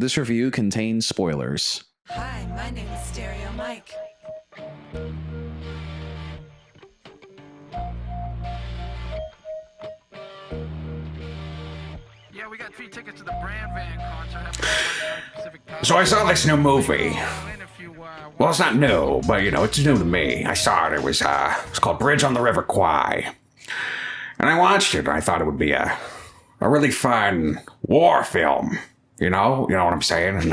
This review contains spoilers. Hi, my name is Stereo Mike. Yeah, we got 3 tickets to the Brand Van concert. So I saw this new movie. Well, it's not new, but it's new to me. I saw it. It was called Bridge on the River Kwai. And I watched it, and I thought it would be a really fun war film. You know what I'm saying? And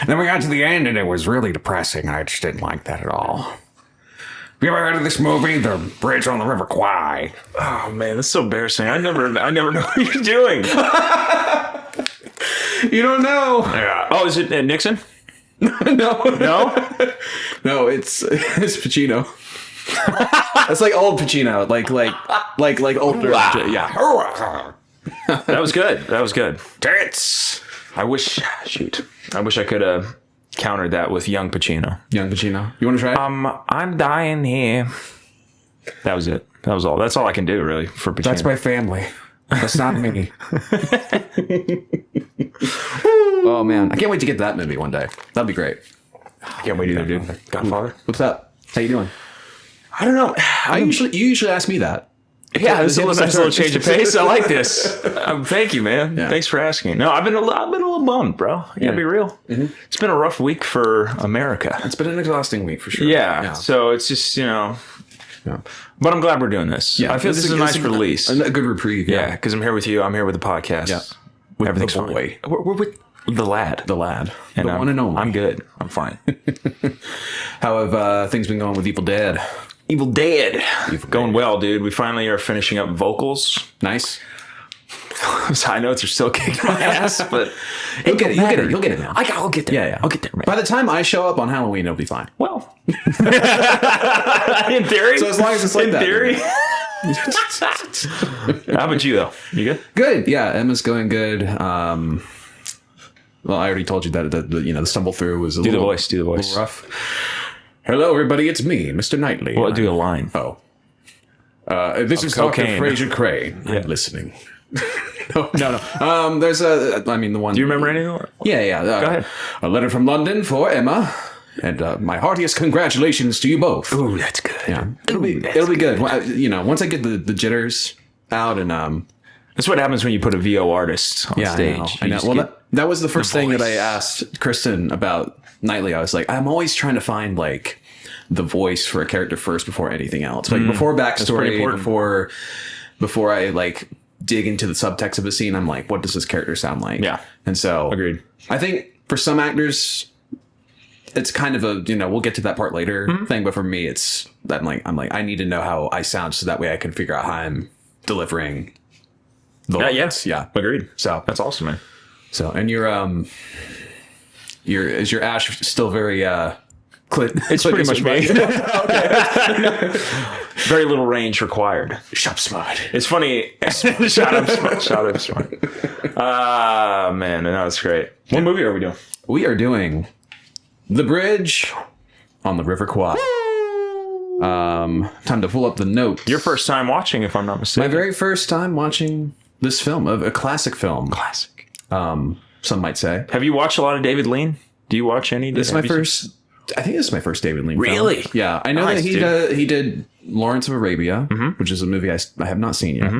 then we got to the end, and it was really depressing, and I just didn't like that at all. Have you ever heard of this movie, The Bridge on the River Kwai? Oh man, that's so embarrassing. I never know what you're doing. You don't know? Yeah. Oh, is it Nixon? No. No? No, it's Pacino. It's like old Pacino, like older. Wow. Yeah. That was good. That was good. Tits! I wish I could have countered that with young Pacino. Young Pacino. You want to try it? I'm dying here. That was it. That was all. That's all I can do, really, for Pacino. That's my family. That's not me. Oh man, I can't wait to get to that movie one day. That'd be great. I can't wait either, dude. Godfather. What's up? How you doing? I don't know. You usually ask me that. Yeah, this is a little change of pace. I like this. Thank you, man. Yeah. Thanks for asking. No, I've been a little bummed, bro. I gotta be real. Mm-hmm. It's been a rough week for America. It's been an exhausting week for sure. Yeah. So it's just Yeah. But I'm glad we're doing this. Yeah, I feel this is a nice release. A good reprieve. Yeah, because I'm here with you. I'm here with the podcast. Yeah. Everything's the fine. boy. We're with the lad. The lad. And the one and only. I'm good. I'm fine. How have things been going with Evil Dead? Evil Dead. Going well, dude. We finally are finishing up vocals. Nice. Those high notes are still kicking my ass, but You'll get it. You'll get it now. I'll get there. Yeah. I'll get there, man. By the time I show up on Halloween, it'll be fine. Well, in theory. So as long as it's like in that. theory. How about you, though? You good? Good. Yeah, Emma's going good. Well, I already told you that the stumble through was a Do little the voice. Do the voice. little rough. Hello, everybody. It's me, Mr. Knightley. Well, do a line. Oh. This is Dr. cocaine. Fraser Crane. Yeah. I'm listening. No. There's the one. Do you remember anything? Yeah. Go ahead. A letter from London for Emma, and my heartiest congratulations to you both. Ooh, that's good. Yeah, it'll be good. Well, once I get the jitters out and That's what happens when you put a VO artist on stage. I You know. just Well, get- that was the first thing that I voice. asked Kristen about Knightley. I was like, I'm always trying to find like the voice for a character first before anything else. Like before pretty backstory, important. before I like dig into the subtext of a scene, I'm like, what does this character sound like? Yeah. And so Agreed. I think for some actors, it's kind of a we'll get to that part later Mm-hmm. thing, but for me, it's that I'm like I need to know how I sound so that way I can figure out how I'm delivering. The lines. Yeah. Agreed. So That's awesome, man. so, and is your ash still very It's pretty much me. Very little range required. shop smart. It's funny. Shout out smart. Man, no, that's great. What movie are we doing? We are doing The Bridge on the River Kwai. Time to pull up the notes. Your first time watching, if I'm not My mistaken. very first time watching this film, a classic film. Classic. Some might say. Have you watched a lot of David Lean? Do you watch any? This is my first. I think this is my first David Lean. Really? Film. Yeah, I know Nice, that he did Lawrence of Arabia, which is a movie I have not seen yet.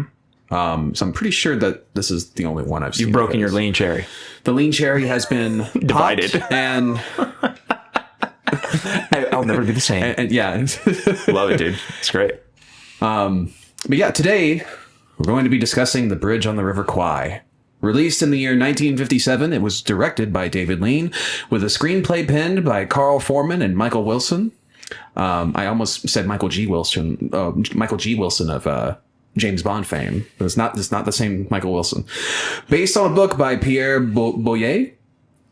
So I'm pretty sure that this is the only one I've seen. You've broken of your his. lean cherry. The lean cherry has been Divided. popped and I'll never be the same. and yeah. Love it, dude. It's great. But yeah, today we're going to be discussing The Bridge on the River Kwai. Released in the year 1957, it was directed by David Lean, with a screenplay penned by Carl Foreman and Michael Wilson. I almost said Michael G. Wilson of James Bond fame. But it's not the same Michael Wilson. Based on a book by Pierre Boyer.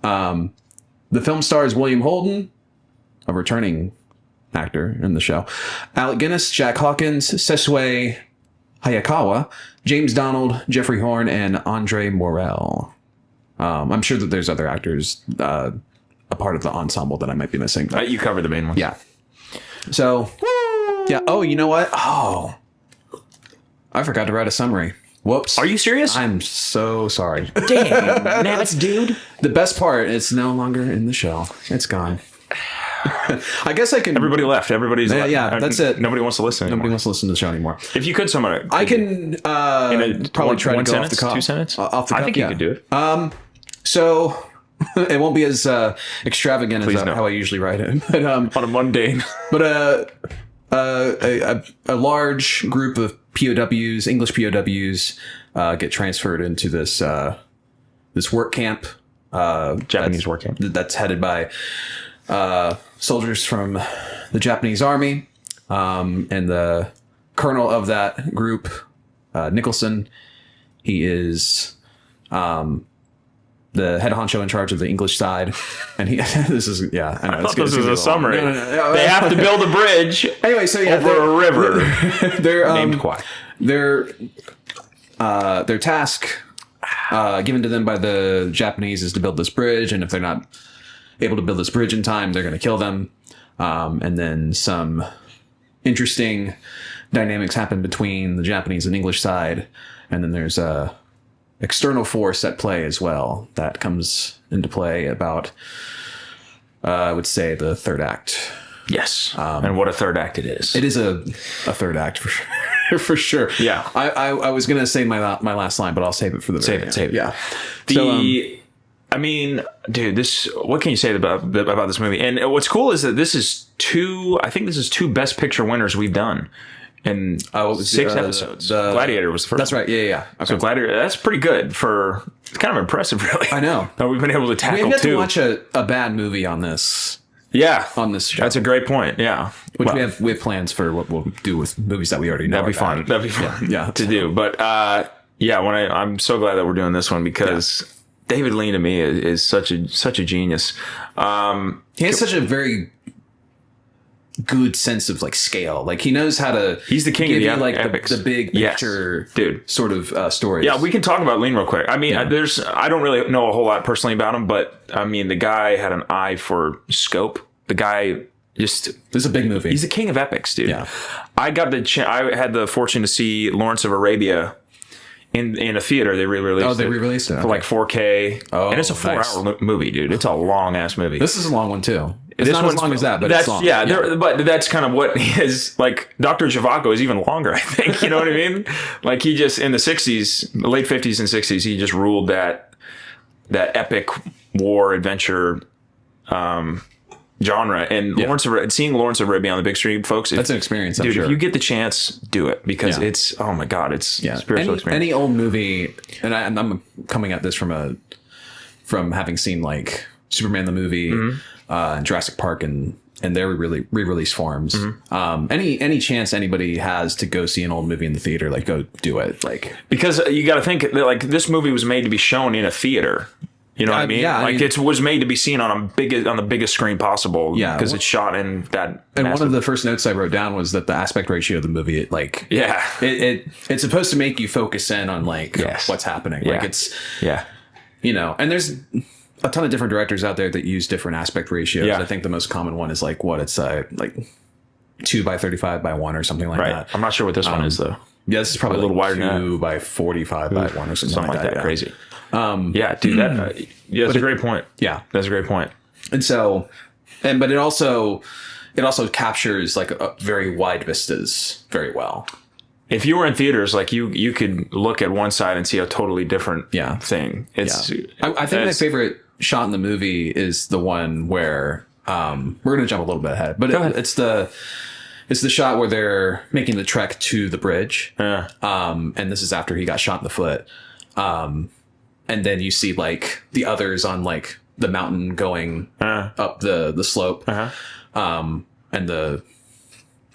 The film stars William Holden, a returning actor in the show, Alec Guinness, Jack Hawkins, Sesue Hayakawa, James Donald, Jeffrey Horn, and Andre Morel. I'm sure that there's other actors a part of the ensemble that I might be missing. But You covered the main one. yeah. So, yeah. Oh, you know what? Oh, I forgot to write a summary. Whoops. Are you serious? I'm so sorry. Damn, nabbits, dude. The best part, it's no longer in the shell. It's gone. I guess I can. Everybody left. Everybody's Yeah, left. yeah, that's it. Nobody wants to listen anymore. Nobody wants to listen to the show anymore. If you could sum it up. I can probably try one to go sentence, off the cuff. 2 sentences? Off the I cuff, think yeah. you could do it. So it won't be as extravagant Please as no. how I usually write it, but On a mundane. a large group of POWs, English POWs, get transferred into this work camp. Japanese work camp. That's headed by soldiers from the Japanese army, and the colonel of that group, Nicholson. He is the head honcho in charge of the English side, and he. This is yeah. I know, I thought this was a summary. No. They have to build a bridge Anyway, so yeah, over a river they're named Kwai. their task given to them by the Japanese is to build this bridge, and if they're not able to build this bridge in time, they're going to kill them. And then some interesting dynamics happen between the Japanese and English side, and then there's a external force at play as well that comes into play about I would say the third act. Yes. And what a third act it is. It is a third act for sure. For sure. Yeah. I was gonna say my last line, but I'll save it for the very end. Save it. Yeah. I mean, dude, what can you say about this movie? And what's cool is that this is two Best Picture winners we've done in 6 episodes. Gladiator was the first. That's right. Yeah. Okay. So Gladiator, that's pretty good it's kind of impressive, really. I know. That we've been able to We tackle have yet two. to watch a bad movie on this show. That's a great point. Yeah. Which we have plans for what we'll do with movies that we already know. That'd be fun. That'd be fun. Yeah. To do. But I'm so glad that we're doing this one because David Lean to me is such a genius. He has such a very good sense of like scale. Like he knows how to. He's the king of give the you, like epics. the big picture, dude. Sort of stories. Yeah, we can talk about Lean real quick. I mean, I don't really know a whole lot personally about him, but I mean, the guy had an eye for scope. The guy just. This is a big movie. He's the king of epics, dude. Yeah. I had the fortune to see Lawrence of Arabia in a theater. They re-released it. Oh, they re-released it for like 4K. Oh, and it's a 4-hour movie, dude. It's a long ass movie. This is a long one too. It's not as long as that, but that's it's long. yeah. But that's kind of what is like. Dr. Zhivago is even longer, I think. You know what I mean? Like he just in the '60s, late '50s and '60s, he just ruled that epic war adventure genre. And seeing Lawrence of Arabia on the big screen, folks, That's an experience, I'm dude. sure. If you get the chance, do it because it's oh my god, it's spiritual experience. Any old movie, and I'm coming at this from having seen like Superman the movie, and Jurassic Park, and their re-release forms. Any chance anybody has to go see an old movie in the theater, like go do it. Like because you got to think that like this movie was made to be shown in a theater. You know what I mean? Yeah, like it was made to be seen on the biggest screen possible. Yeah, because it's shot in that. And one of the first notes I wrote down was that the aspect ratio of the movie, it's supposed to make you focus in on like what's happening. Yeah. Like it's yeah. You know, and there's a ton of different directors out there that use different aspect ratios. Yeah. I think the most common one is like it's like 2:35:1 or something like Right. that. I'm not sure what this one is though. Yeah, this is probably A little wider than 2:45:1 or something like that. Yeah. Crazy. Yeah, dude. That's a great point. Yeah, That's a great point. and so, but it also captures like very wide vistas very well. If you were in theaters, like you could look at one side and see a totally different thing. It's I think my favorite shot in the movie is the one where we're going to jump a little bit ahead, but it's the shot where they're making the trek to the bridge. And this is after he got shot in the foot. And then you see like the others on like the mountain going up the slope. And the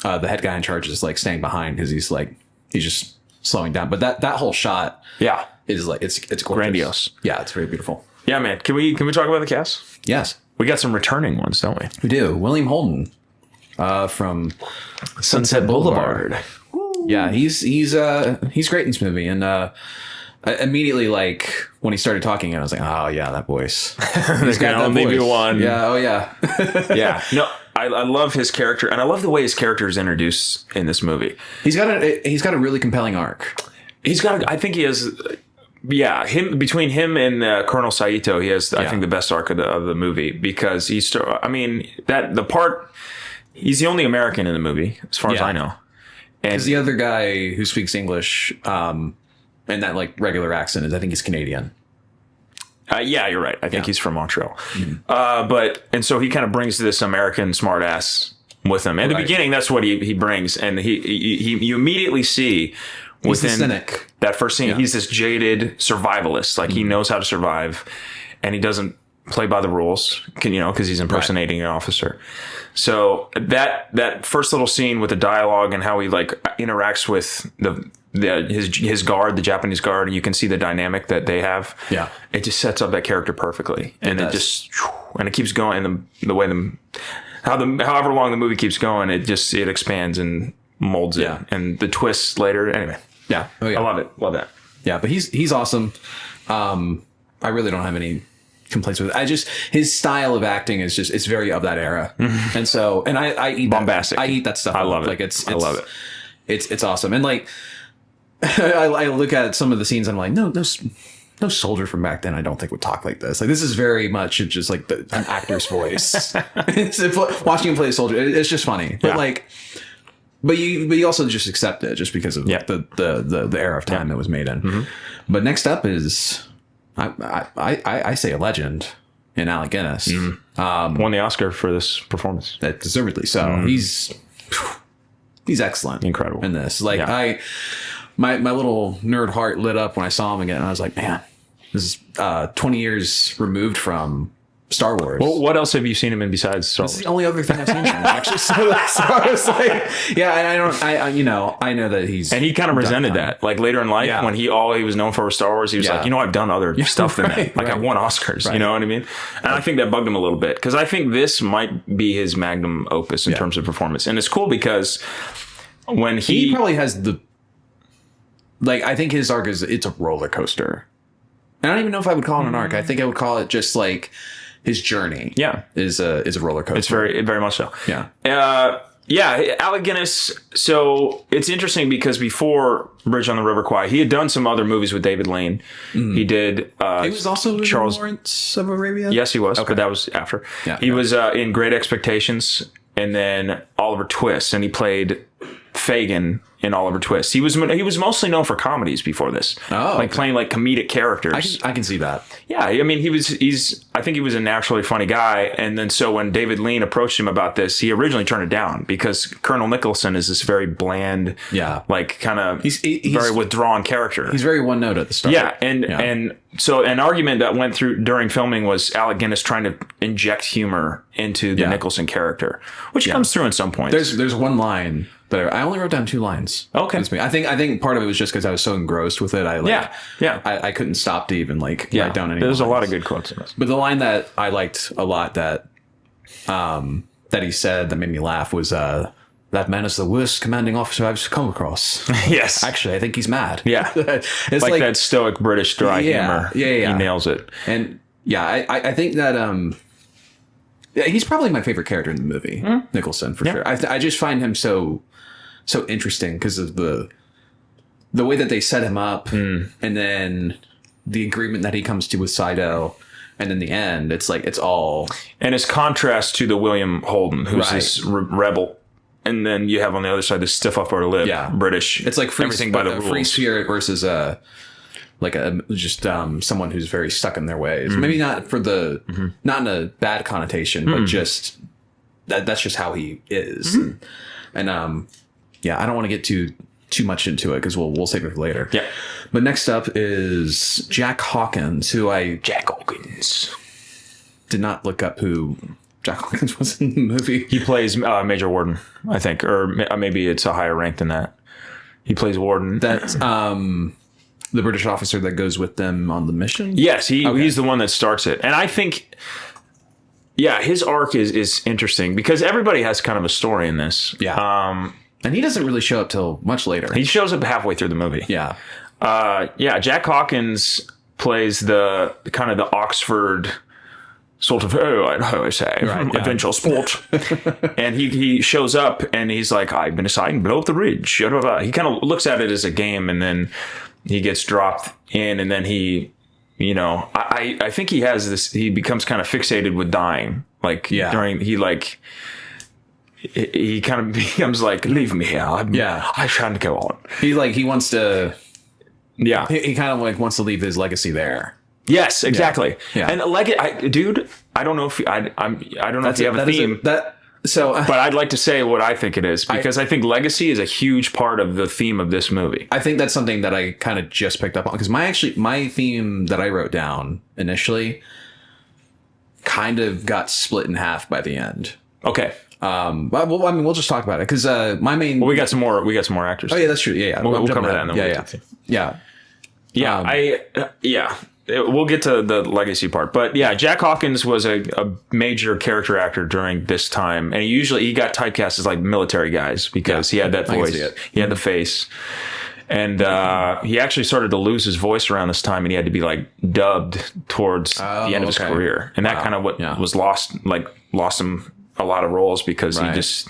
head guy in charge is like staying behind because he's just slowing down. But that whole shot is like it's gorgeous. Grandiose. Yeah, it's very beautiful. Yeah, man. Can we talk about the cast? Yes, We got some returning ones, don't we? we do. William Holden from Sunset Boulevard. Yeah, he's great in this movie, and I immediately like when he started talking, I was like, oh yeah, that voice. There's got that only be voice. one. Yeah. Oh yeah. Yeah. No, I love his character, and I love the way his character is introduced in this movie. He's got a really compelling arc. He's got. I think he has. Yeah, between him and Colonel Saito, he has. I think the best arc of the movie because he's. I mean the part. He's the only American in the movie, as far as I know. And Because the other guy who speaks English, in that like regular accent, is I think he's Canadian. yeah, you're right. I think he's from Montreal. And so he kind of brings this American smartass with him. In the beginning, that's what he brings, and you immediately see. He's the Within cynic. that first scene, he's this jaded survivalist. Like he knows how to survive, and he doesn't play by the rules. Because he's impersonating an officer. So that first little scene with the dialogue and how he like interacts with his guard, the Japanese guard, and you can see the dynamic that they have. Yeah, it just sets up that character perfectly, and it keeps going. And the way however long the movie keeps going, it expands and molds it, and the twists later. Anyway. Yeah. Oh, yeah. I love it. Love that. Yeah, but he's awesome. I really don't have any complaints with it. His style of acting is it's very of that era. And so, and I eat bombastic. I eat that stuff. I love it. Like I love it. It's awesome. And like, I look at some of the scenes, I'm like, no soldier from back then I don't think would talk like this. Like this is very much just like an actor's voice. Watching him play a soldier, it's just funny. But like, But you also just accept it just because of the era of time it was made in. But next up is I say a legend in Alec Guinness. Won the Oscar for this performance. That deservedly so. He's excellent. Incredible. In this. Like my little nerd heart lit up when I saw him again. And I was like, man, this is 20 years removed from Star Wars. Well, what else have you seen him in besides Star Wars? This is the only other thing I've seen him in, actually. So I was like, yeah, and I know that he's... And he kind of resented that. Like later in life, when all he was known for was Star Wars, he was like, I've done other stuff than that. Like I've won Oscars, you know what I mean? And I think that bugged him a little bit because I think this might be his magnum opus in terms of performance. And it's cool because when he probably has the... Like, I think his arc it's a roller coaster. And I don't even know if I would call it an arc. I think I would call it just like... His journey, is a roller coaster. It's very much so. Yeah, Alec Guinness. So it's interesting because before Bridge on the River Kwai, he had done some other movies with David Lane. He did. He was also in Lawrence of Arabia. Yes, he was, but that was after. Yeah, he was in Great Expectations, and then Oliver Twist, and he played Fagin in Oliver Twist. He was mostly known for comedies before this. Playing like comedic characters. I can see that. Yeah, I mean I think he was a naturally funny guy, and then so when David Lean approached him about this, he originally turned it down because Colonel Nicholson is this very bland, like kind of he's very withdrawn character. He's very one note at the start. Yeah, and so an argument that went through during filming was Alec Guinness trying to inject humor into the Nicholson character, which comes through in some points. There's one line that I only wrote down 2 lines. Okay. I think part of it was just because I was so engrossed with it. I couldn't stop to even write down any. There's lines. a lot of good quotes in this. But the line that I liked a lot that he said that made me laugh was that man is the worst commanding officer I've come across. Yes. Actually, I think he's mad. Yeah. It's like that stoic British dry humor. Yeah. He nails it. And I think that he's probably my favorite character in the movie, Nicholson, for sure. I just find him so interesting because of the way that they set him up and then the agreement that he comes to with Saito. And in the end, it's like, it's all... And his contrast to the William Holden, who's this rebel. And then you have on the other side this stiff upper lip, British. It's like everything by the rules. Free spirit versus someone who's very stuck in their ways. Maybe not for not in a bad connotation, but just that's just how he is. And I don't want to get too much into it because we'll save it for later. Yeah. But next up is Jack Hawkins, Jack Hawkins. Did not look up who Jack Hawkins was in the movie. He plays Major Warden, I think, or maybe it's a higher rank than that. He plays Warden. That's the British officer that goes with them on the mission. Yes, he's the one that starts it, and I think, his arc is interesting because everybody has kind of a story in this. Yeah, and he doesn't really show up till much later. He shows up halfway through the movie. Yeah, Jack Hawkins plays the kind of the Oxford sort of, how I say, adventure sport. And he shows up and he's like, I've been assigned below the ridge. He kind of looks at it as a game, and then he gets dropped in, and then he, you know, I think he has this. He becomes kind of fixated with dying. Like during he kind of becomes like, leave me here. I shan't go on. He wants to. Yeah, he kind of like wants to leave his legacy there. Yes, exactly. Yeah. And dude, I don't know if I don't know if you have a theme. But I'd like to say what I think it is, because I think legacy is a huge part of the theme of this movie. I think that's something that I kind of just picked up on, because my theme that I wrote down initially kind of got split in half by the end. Okay. Well, I mean, we'll just talk about it, because my main. Well, we got some more actors. Oh yeah, that's true. Yeah, yeah. We'll cover that. Yeah. We'll get to the legacy part, but yeah, Jack Hawkins was a major character actor during this time, and he got typecast as like military guys because he had that voice, he had the face, and he actually started to lose his voice around this time, and he had to be like dubbed towards the end of his career, and that kind of was lost him a lot of roles because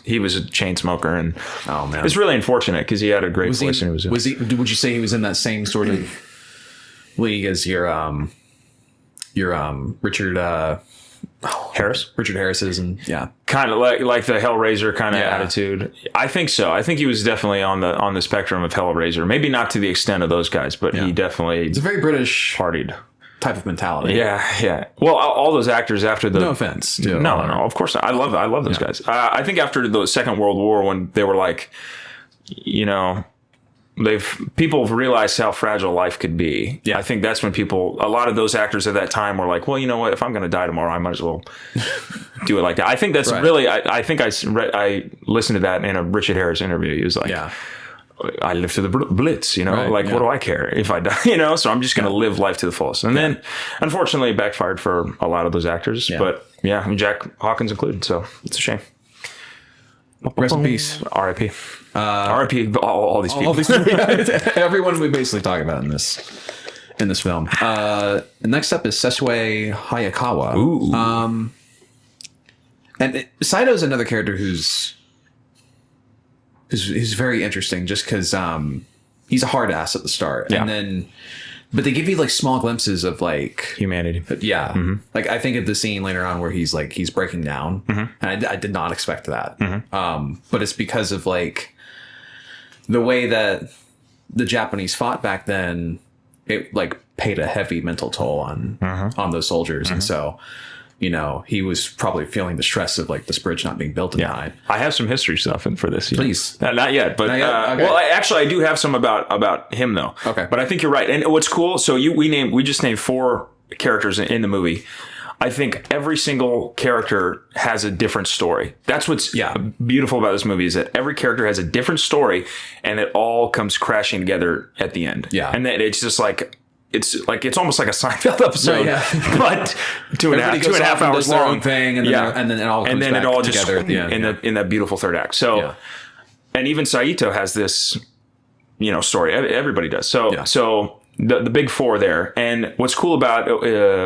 he was a chain smoker, and it's really unfortunate because he had a great voice. And would you say he was in that same sort of league as your Richard Harris's, and kind of like the Hellraiser kind of attitude. I think so. I think he was definitely on the spectrum of Hellraiser. Maybe not to the extent of those guys, but he definitely. It's a very British partied type of mentality. Yeah. Well, all those actors after the. No offense. No. Of course not. I love those guys. I think after the Second World War, when they were like, you know. People realized how fragile life could be. Yeah. I think that's when a lot of those actors at that time were like, well, you know what, if I'm going to die tomorrow, I might as well do it like that. I think that's really, I think I listened to that in a Richard Harris interview. He was like, I lived through the Blitz, you know, what do I care if I die, you know, so I'm just going to live life to the fullest. And then unfortunately it backfired for a lot of those actors, but Jack Hawkins included. So it's a shame. Rest in peace. R.I.P. R.I.P. All these people. All these people. Everyone we basically talk about in this film. Next up is Sessue Hayakawa. Ooh. And Saito's another character who's very interesting, just because he's a hard ass at the start, and then. But they give you like small glimpses of like humanity. Yeah. Mm-hmm. Like I think of the scene later on where he's breaking down, and I did not expect that. But it's because of like the way that the Japanese fought back then. It like paid a heavy mental toll on those soldiers, and so. You know, he was probably feeling the stress of like this bridge not being built in time. I have some history stuff for this. Please. Not yet, but okay. Well, actually, I do have some about him though. Okay. But I think you're right. And what's cool? So we just named 4 characters in the movie. I think every single character has a different story. That's what's beautiful about this movie, is that every character has a different story, and it all comes crashing together at the end. Yeah. And then it's just like. It's almost like a Seinfeld episode, but two and a half hours long. Their own thing, and then it all comes back together at the end in that beautiful third act. So, and even Saito has this, you know, story. Everybody does. So the big 4 there. And what's cool about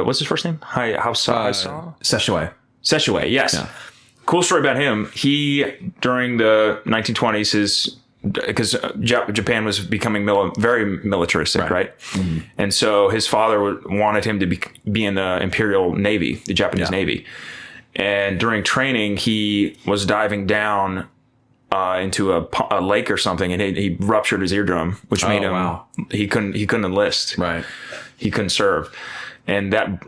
what's his first name? Sessue. Sessue. Yes. Yeah. Cool story about him. He during the 1920s because Japan was becoming very militaristic, right? Mm-hmm. And so his father wanted him to be in the Imperial Navy, the Japanese Navy. And during training, he was diving down into a lake or something, and he ruptured his eardrum, which made him he couldn't enlist. Right. He couldn't serve, and that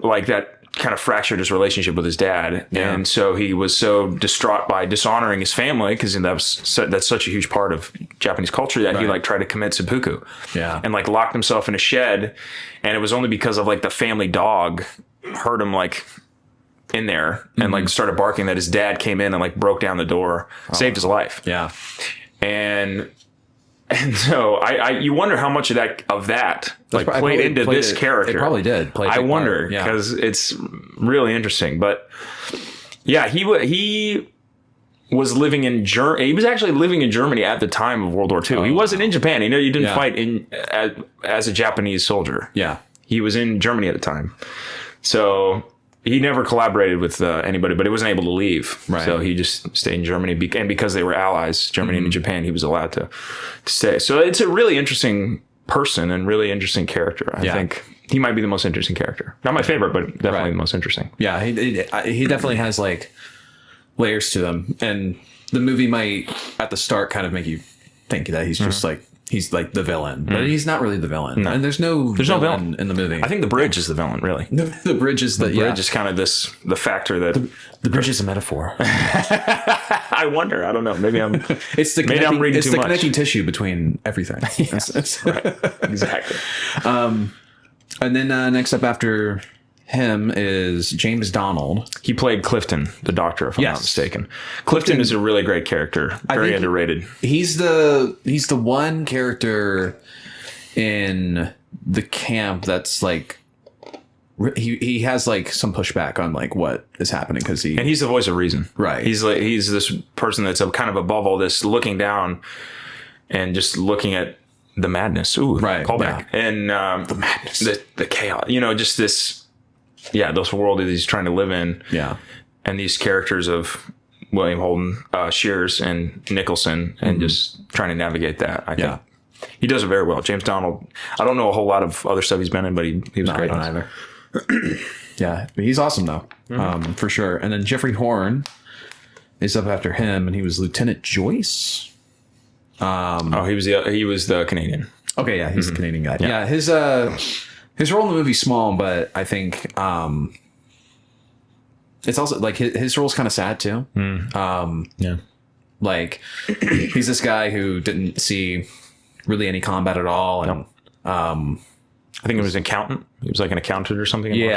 kind of fractured his relationship with his dad. Yeah. And so he was so distraught by dishonoring his family, because that's such a huge part of Japanese culture, that he tried to commit seppuku. Yeah. And locked himself in a shed. And it was only because of the family dog heard him in there and started barking, that his dad came in and broke down the door, saved his life. Yeah. And so you wonder how much of that played into this character. It probably did. I wonder, because it's really interesting. But yeah, he was living in Germany. He was actually living in Germany at the time of World War II. He wasn't in Japan. He didn't fight as a Japanese soldier. Yeah, he was in Germany at the time. So he never collaborated with anybody, but he wasn't able to leave. Right. So he just stayed in Germany. And because they were allies, Germany and Japan, he was allowed to stay. So it's a really interesting person and really interesting character. I think he might be the most interesting character. Not my favorite, but definitely the most interesting. Yeah, he definitely has like layers to them, and the movie might at the start kind of make you think that he's just like he's like the villain, but he's not really the villain. No. And there's no villain in the movie. I think the bridge is the villain, really. the bridge is the Bridge is kind of the factor that the bridge is a metaphor. I wonder. I don't know. Maybe I'm. It's the Maybe I'm reading too much. connecting tissue between everything. Right. Exactly. And then next up after him is James Donald. He played Clifton, the doctor, if I'm not mistaken. Clifton is a really great character. Very underrated. He's the one character in the camp that's like he has like some pushback on like what is happening because And he's the voice of reason. Right. He's this person that's kind of above all this, looking down and just looking at the madness. Ooh, right. Callback. Yeah. And the madness, the chaos. Just this. Yeah, this world that he's trying to live in. Yeah. And these characters of William Holden, Shears, and Nicholson, and just trying to navigate that. I think he does it very well. James Donald. I don't know a whole lot of other stuff he's been in, but he was great. I don't either. Yeah, he's awesome though, for sure. And then Jeffrey Horn is up after him, and he was Lieutenant Joyce. He was the Canadian. Okay, yeah, he's the Canadian guy. Yeah, his role in the movie's small, but I think it's also like his role's kind of sad too. Like he's this guy who didn't see really any combat at all, and I think it was an accountant. He was like an accountant or something. He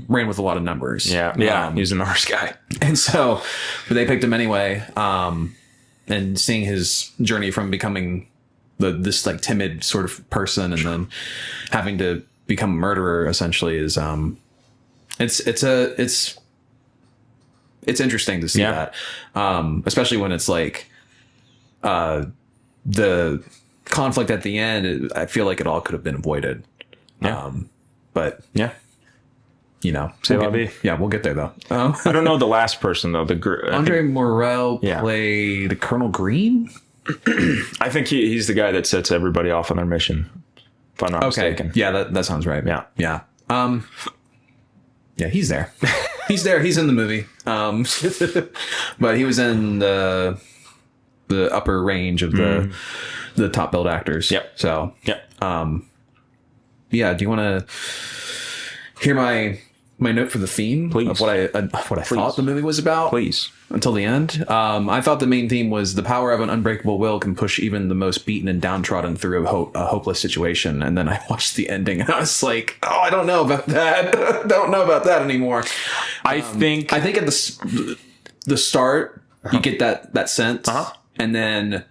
ran with a lot of numbers. He was a numbers guy, and so but they picked him anyway. And seeing his journey from becoming this like timid sort of person and then having to become a murderer essentially is it's interesting to see that, especially when it's like the conflict at the end. I feel like it all could have been avoided. But C'est la vie. Yeah, we'll get there though. I don't know the last person though. Andre Morel played Colonel Green. I think he's the guy that sets everybody off on their mission. If I'm not mistaken. Yeah, that sounds right. Yeah. Yeah. Yeah, he's there. He's there. He's in the movie. But he was in the upper range of the top billed actors. Yep. So Yep. Yeah. Do you want to hear my note for the theme? Please. Of what I thought the movie was about? Please. Until the end. I thought the main theme was the power of an unbreakable will can push even the most beaten and downtrodden through a hopeless situation. And then I watched the ending and I was like, oh, I don't know about that. Don't know about that anymore. I think at the start, you get that sense. And then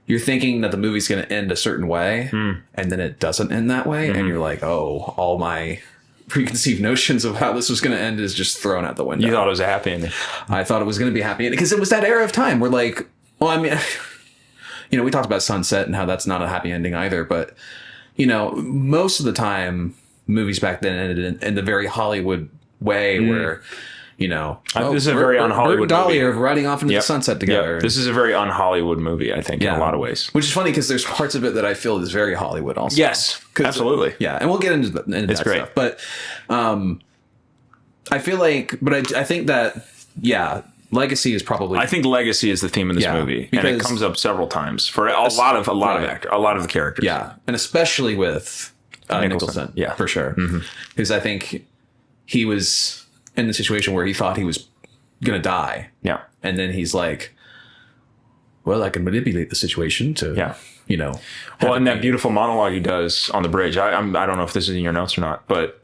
you're thinking that the movie's going to end a certain way. And then it doesn't end that way. And you're like, oh, all my preconceived notions of how this was going to end is just thrown out the window. you thought it was a happy ending. I thought it was going to be happy because it was that era of time where like, well, I mean, we talked about Sunset and how that's not a happy ending either, but most of the time movies back then ended in the very Hollywood way where, this is a very un-Hollywood Bert and Dolly movie. are riding off into the sunset together. Yep. This is a very un-Hollywood movie, I think, in a lot of ways. Which is funny because there's parts of it that I feel is very Hollywood also. Yes, absolutely. Yeah, and we'll get into It's that great. stuff. But I feel like, I think that, Legacy is probably... I think legacy is the theme of this movie, and it comes up several times for a lot of the characters. Yeah, and especially with Nicholson. Yeah, for sure. Because I think he was in the situation where he thought he was gonna die. Yeah, and then he's like, "Well, I can manipulate the situation to, Well, and that beautiful monologue he does on the bridge. I don't know if this is in your notes or not, but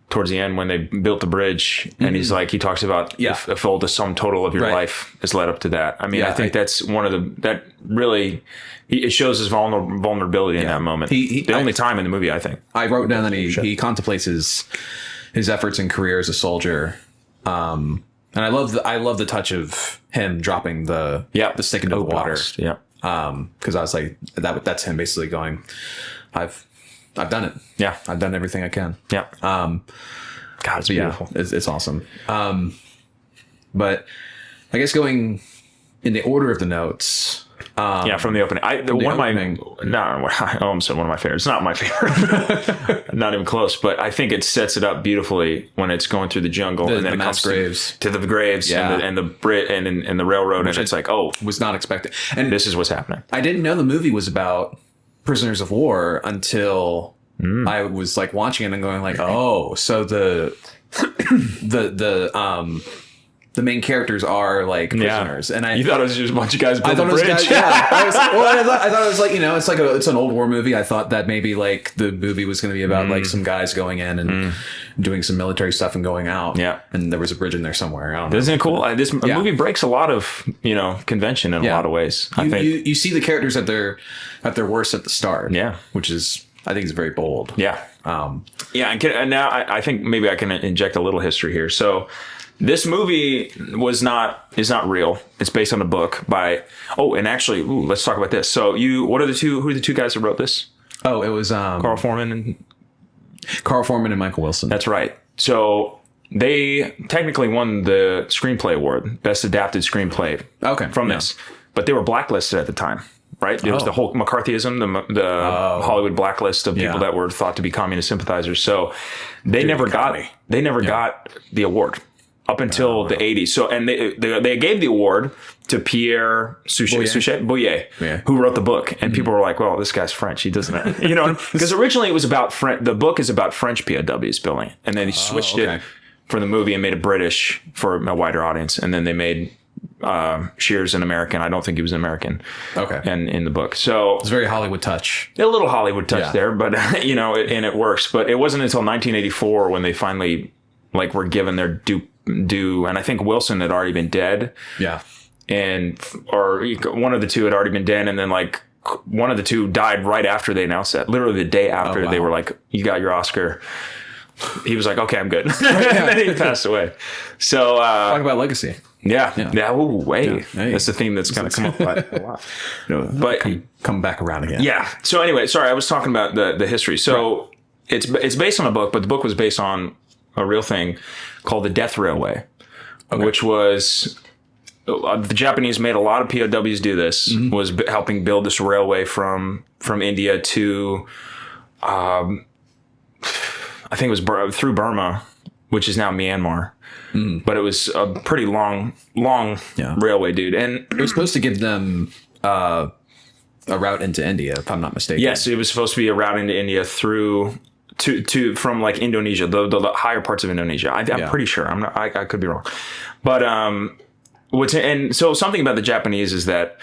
towards the end when they built the bridge, and he's like, he talks about if all the sum total of your life has led up to that. I mean, I think that's one of that really. It shows his vulnerability in that moment. The only time in the movie, I think. I wrote down that he contemplates his efforts and career as a soldier, and I love the touch of him dropping the stick into the water. Yeah, because I was like, that's him basically going, I've done it. Yeah, I've done everything I can. Yeah. God, it's beautiful. It's awesome. But I guess going in the order of the notes. Yeah, from the opening. One of my opening. no, I almost said one of my favorites. It's not my favorite, not even close. But I think it sets it up beautifully when it's going through the jungle and then the it mass comes graves. to the graves Yeah. and the Brit and the railroad, and it's like, oh, Was not expected. And this is what's happening. I didn't know the movie was about prisoners of war until I was like watching it and going like, oh, so the main characters are like prisoners. And you thought it was just a bunch of guys I building thought a it was bridge. guys, yeah. I thought it was like, it's an old war movie. I thought that maybe like the movie was going to be about like some guys going in and doing some military stuff and going out. Yeah. And there was a bridge in there somewhere. I don't know. Isn't it cool? This Yeah. movie breaks a lot of convention in a lot of ways. I think. You see the characters at their worst at the start. Yeah. Which is, I think, is very bold. Yeah. And now I think maybe I can inject a little history here. So this movie is not real. It's based on a book by, and actually, let's talk about this. So who are the two guys that wrote this? Oh, it was Carl Foreman and Michael Wilson. That's right. So they technically won the screenplay award, best adapted screenplay. Okay. From Yeah. this, but they were blacklisted at the time. Right, there was the whole McCarthyism, the Hollywood blacklist of people that were thought to be communist sympathizers. So they never got the award up until the 80s. So and they gave the award to Pierre Bouillet, who wrote the book, and people were like, "Well, this guy's French. He doesn't, because originally it was about the book is about French POWs, Billy, and then they switched it for the movie and made it British for a wider audience, and then they made Shears an American. I don't think he was an American. Okay. And in the book. So It's very Hollywood touch. a little Hollywood touch Yeah. there, but and it works. But it wasn't until 1984 when they finally were given their due. And I think Wilson had already been dead. Yeah. Or one of the two had already been dead. And then one of the two died right after they announced that. Literally the day after they were like, "You got your Oscar." He was like, "Okay, I'm good." And then he passed away. So, Talk about legacy. yeah. Ooh, wait. Yeah. Hey. That's the theme that's going to come up a lot. But Come back around again. yeah. So anyway, sorry, I was talking about the history. So it's based on a book, but the book was based on a real thing called the Death Railway, which was the Japanese made a lot of POWs do this. Was helping build this railway from India to, I think it was through Burma, which is now Myanmar. But it was a pretty long railway, dude. And It was supposed to give them a route into India, if I'm not mistaken. yes, it was supposed to be a route into India through from Indonesia, the higher parts of Indonesia. I'm pretty sure. I could be wrong, but so something about the Japanese is that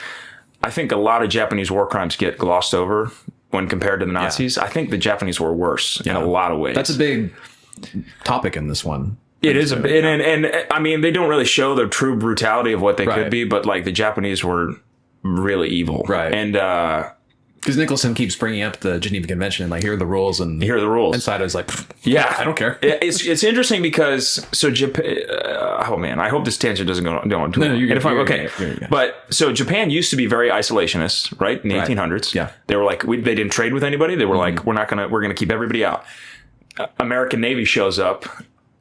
I think a lot of Japanese war crimes get glossed over when compared to the Nazis. I think the Japanese were worse in a lot of ways. That's a big topic in this one. It is a bit, and I mean, they don't really show the true brutality of what they could be, but the Japanese were really evil, Right. And Because Nicholson keeps bringing up the Geneva Convention and here are the rules. And here are the rules. And Sato's like, yeah, I don't care. It's interesting because Japan. Oh man, I hope this tangent doesn't go on too long. you're good. Okay. You're good. But so Japan used to be very isolationist, right? In the Right. 1800s, Yeah. they were like they didn't trade with anybody. They were like, we're gonna keep everybody out. American Navy shows up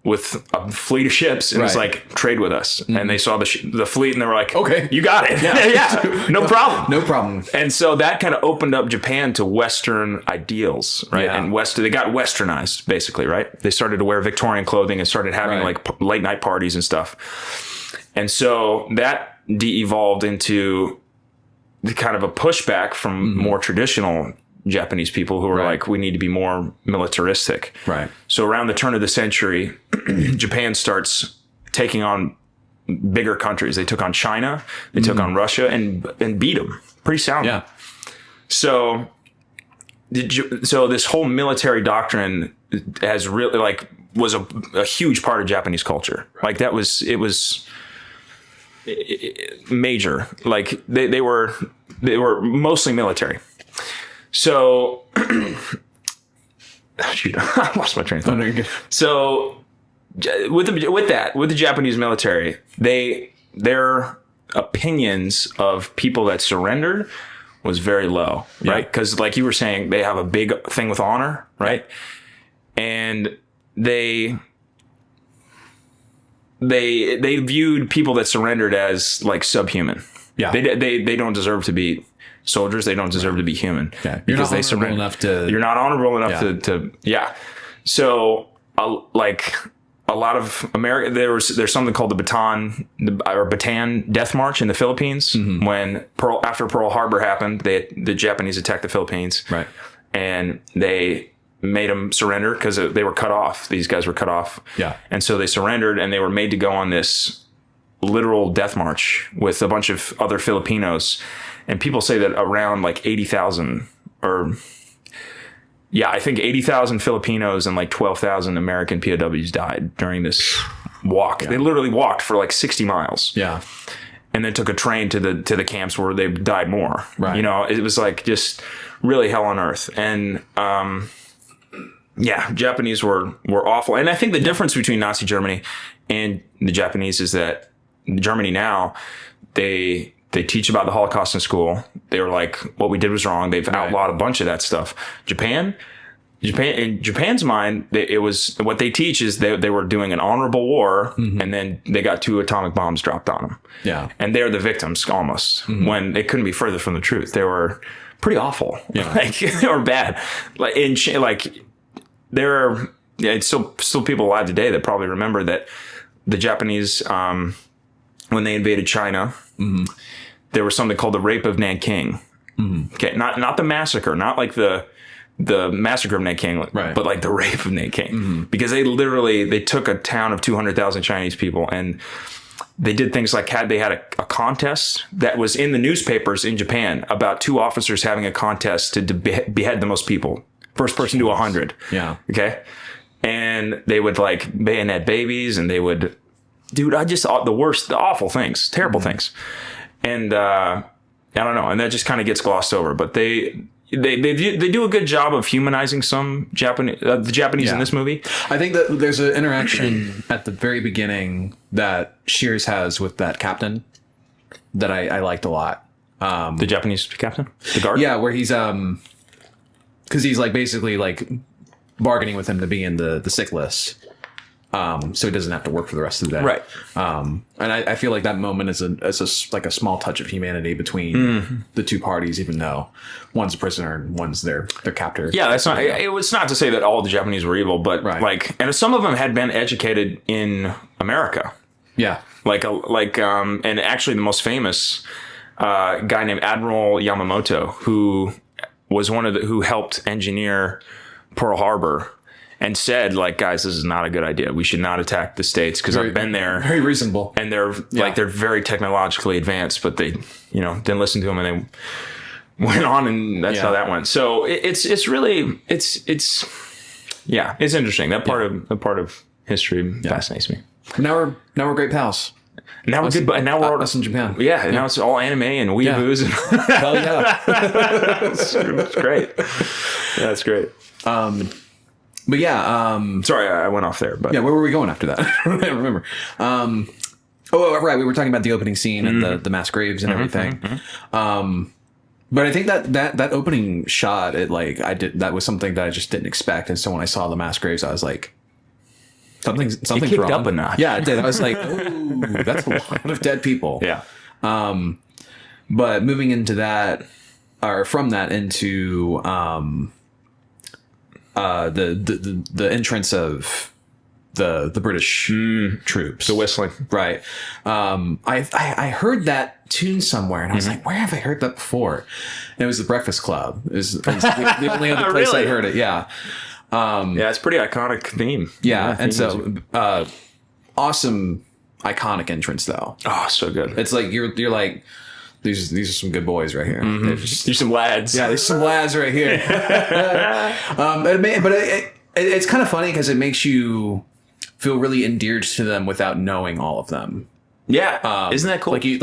with a fleet of ships and was Right. like, trade with us. And they saw the fleet and they were like, Okay. you got it. Yeah, no problem. No problem. And so that kind of opened up Japan to Western ideals, right? Yeah. And they got westernized, basically, right? They started to wear Victorian clothing and started having Right. late night parties and stuff. And so that de-evolved into the kind of a pushback from more traditional Japanese people who were Right. like, we need to be more militaristic. Right. So around the turn of the century, Japan starts taking on bigger countries. They took on China, they took on Russia, and beat them pretty soundly. Yeah. So this whole military doctrine has really was a huge part of Japanese culture. It was major. They were mostly military. So, shoot, I lost my train of thought. no, you're good. So, with the Japanese military, their opinions of people that surrendered was very low, right? Because, like you were saying, they have a big thing with honor, right? And they viewed people that surrendered as subhuman. Yeah. They don't deserve to be soldiers. They don't deserve to be human. Yeah. You're not honorable surrender. enough to. You're not honorable enough Yeah. to yeah. So like a lot of America, there's something called the Bataan Death March in the Philippines. When after Pearl Harbor happened, the Japanese attacked the Philippines. Right. And they made them surrender because they were cut off. These guys were cut off. Yeah. And so they surrendered, and they were made to go on this literal death march with a bunch of other Filipinos. And people say that around like 80,000 I think 80,000 Filipinos and like 12,000 American POWs died during this walk. They literally walked for like 60 miles. Yeah. And then took a train to the camps where they died more. Right. You know, it was like just really hell on earth. And Japanese were awful. And I think the difference between Nazi Germany and the Japanese is that Germany now, they teach about the Holocaust in school. They were like, what we did was wrong. They've outlawed a bunch of that stuff. Japan, in Japan's mind, it was what they teach is they were doing an honorable war, and then they got 2 atomic bombs dropped on them. Yeah. And they're the victims almost, when it couldn't be further from the truth. They were pretty awful. Yeah. Like, they were bad. There are it's still people alive today that probably remember that the Japanese, when they invaded China, there was something called the Rape of Nanking. Okay, not the massacre, not like the massacre of Nanking, right. but like the rape of Nanking, because they took a town of 200,000 Chinese people, and they did things like they had a contest that was in the newspapers in Japan about 2 officers having a contest to behead the most people, first person to 100. Yeah. Okay, and they would like bayonet babies, and they would, the awful things, terrible things, and I don't know, and that just kind of gets glossed over, but they do a good job of humanizing some the Japanese in this movie. I think that there's an interaction at the very beginning that Shears has with that captain that I liked a lot. The Japanese captain, the guard. Yeah, where he's because he's like basically like bargaining with him to be in the sick list, so he doesn't have to work for the rest of the day. Right. And I feel like that moment is like a small touch of humanity between the two parties, even though one's a prisoner and one's their captor. Yeah, that's not. It was not to say that all the Japanese were evil, but and some of them had been educated in America. Yeah. And actually the most famous guy named Admiral Yamamoto, who was who helped engineer Pearl Harbor, and said, like, guys, this is not a good idea. We should not attack the States, because I've been there. Very reasonable. And they're very technologically advanced, but they, didn't listen to him, and they went on, and that's how that went. So it's interesting. That part of history fascinates me. Now we're great pals. Now we're good, but now we're us in Japan. Yeah, and now it's all anime and weeaboos. Yeah. Hell yeah. It's great. Yeah, that's great. But yeah, sorry, I went off there. But yeah, where were we going after that? I don't remember. Right, we were talking about the opening scene and the mass graves and everything. But I think that opening shot, that was something that I just didn't expect, and so when I saw the mass graves, I was like, something's kicked wrong. Up a notch. Yeah, it did. I was like, ooh, that's a lot of dead people. Yeah. But moving into that, or from that into the entrance of the British troops, The whistling. right? I heard that tune somewhere, and I was like, where have I heard that before? And it was the Breakfast Club. It was the only other place Really? I heard it. Yeah. Yeah, it's a pretty iconic theme. Yeah, and theme so awesome, iconic entrance though. Oh, so good. It's like you're like, these are some good boys right here. They're just- There's some lads. yeah, there's some lads right here. It's kind of funny because it makes you feel really endeared to them without knowing all of them. Yeah. Isn't that cool? Like you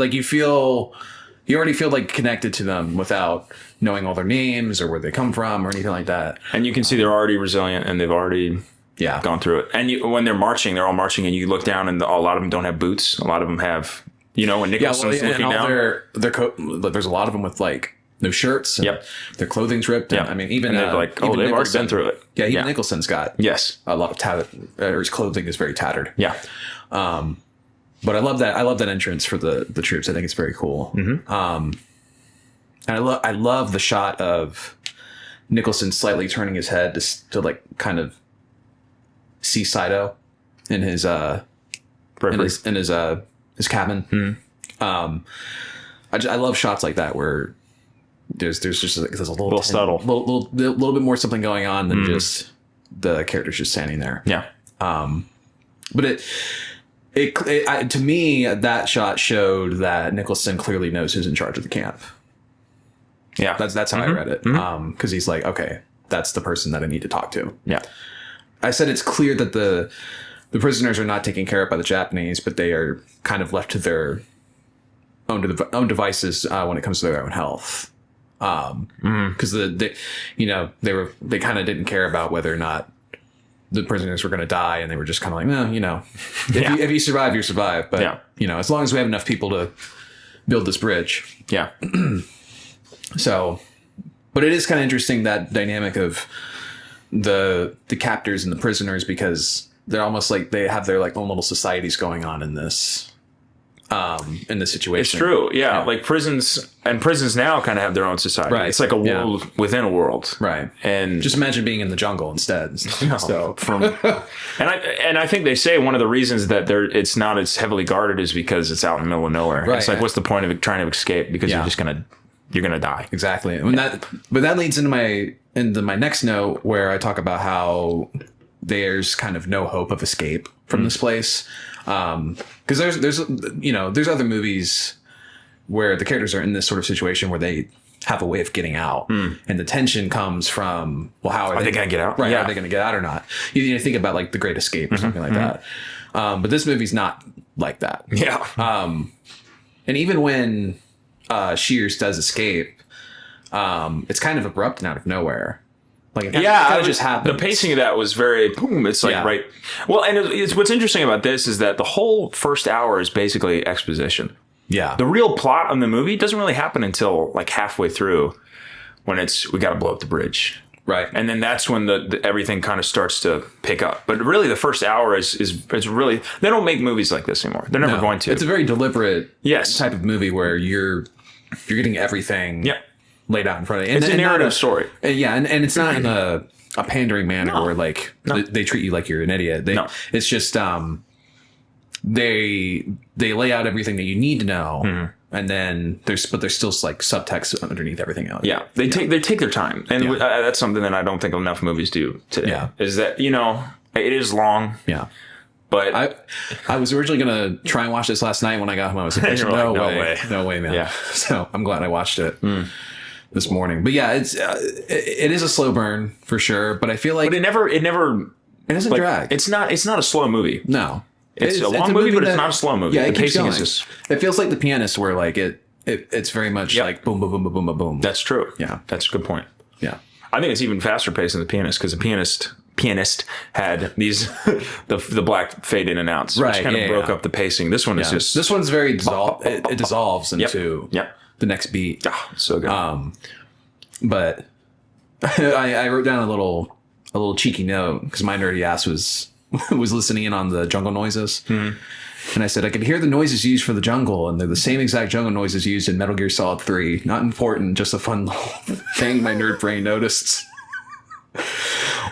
already feel like connected to them without knowing all their names or where they come from or anything like that. And you can see they're already resilient, and they've already gone through it. And when they're marching, they're all marching, and you look down, and a lot of them don't have boots. A lot of them have, when Nicholson's looking all down. their coat. There's a lot of them with like no shirts. And their clothing's ripped. And, Yep. I mean, even And they're like, even they've already Nicholson- been through it. Yeah, even Nicholson's got Yes. a lot of tattered, or his clothing is very tattered. Yeah. But I love that entrance for the troops. I think it's very cool. And I love the shot of Nicholson slightly turning his head to like kind of see Saito in his his cabin. I love shots like that where there's just like, there's a little subtle, little bit more something going on than just the characters just standing there. Yeah. But to me, that shot showed that Nicholson clearly knows who's in charge of the camp. Yeah. That's how I read it. Because he's like, okay, that's the person that I need to talk to. Yeah. I said it's clear that the prisoners are not taken care of by the Japanese, but they are kind of left to their own devices when it comes to their own health. Because they kind of didn't care about whether or not the prisoners were going to die, and they were just kind of like, no, if you survive, you survive. But as long as we have enough people to build this bridge. Yeah. So, but it is kind of interesting, that dynamic of the captors and the prisoners, because they're almost like they have their like own little societies going on in this situation. It's true. Yeah. Like prisons now kind of have their own society. Right. It's like a world within a world. Right. And just imagine being in the jungle instead. So and I think they say one of the reasons that it's not as heavily guarded is because it's out in the middle of nowhere. Right, it's like, what's the point of trying to escape? Because you're gonna die. Exactly. But that leads into my next note, where I talk about how there's kind of no hope of escape from this place. Because there's other movies where the characters are in this sort of situation where they have a way of getting out, and the tension comes from, well, how are they going to get out? Right? Yeah. Are they going to get out or not? You think about like The Great Escape or something like that. But this movie's not like that. Yeah. And even when Shears does escape, it's kind of abrupt and out of nowhere. Like, it kind of just happens. The pacing of that was very boom. It's like right. Well, and it's what's interesting about this is that the whole first hour is basically exposition. Yeah. The real plot of the movie doesn't really happen until like halfway through, when we got to blow up the bridge. Right. And then that's when the everything kind of starts to pick up. But really, the first hour is really, they don't make movies like this anymore. They're never going to. It's a very deliberate Yes. type of movie where you're getting everything. Yeah. Laid out in front of you. It's a narrative story. And it's not in a pandering manner where like they treat you like you're an idiot. It's just they lay out everything that you need to know, and then there's still like subtext underneath everything else. Yeah, they take their time, and that's something that I don't think enough movies do today. Yeah. Is that it is long. Yeah. But I was originally gonna try and watch this last night when I got home. I was like, no way, man. Yeah. So I'm glad I watched it this morning. But yeah, it is a slow burn for sure. But I feel like it never doesn't drag. It's not a slow movie. No, it's a long movie, but it's not a slow movie. Yeah, the pacing is just. It feels like The Pianist, where like it's very much like boom, boom, boom, boom, boom, boom, boom. That's true. Yeah, that's a good point. Yeah, I think it's even faster paced than The Pianist, because The Pianist had these the black fade in and outs, which kind of broke up the pacing. This one is just this one's very it dissolves into the next beat. Oh, so good. But I wrote down a little cheeky note, because my nerdy ass was listening in on the jungle noises. And I said, I could hear the noises used for the jungle, and they're the same exact jungle noises used in Metal Gear Solid 3. Not important, just a fun little thing my nerd brain noticed.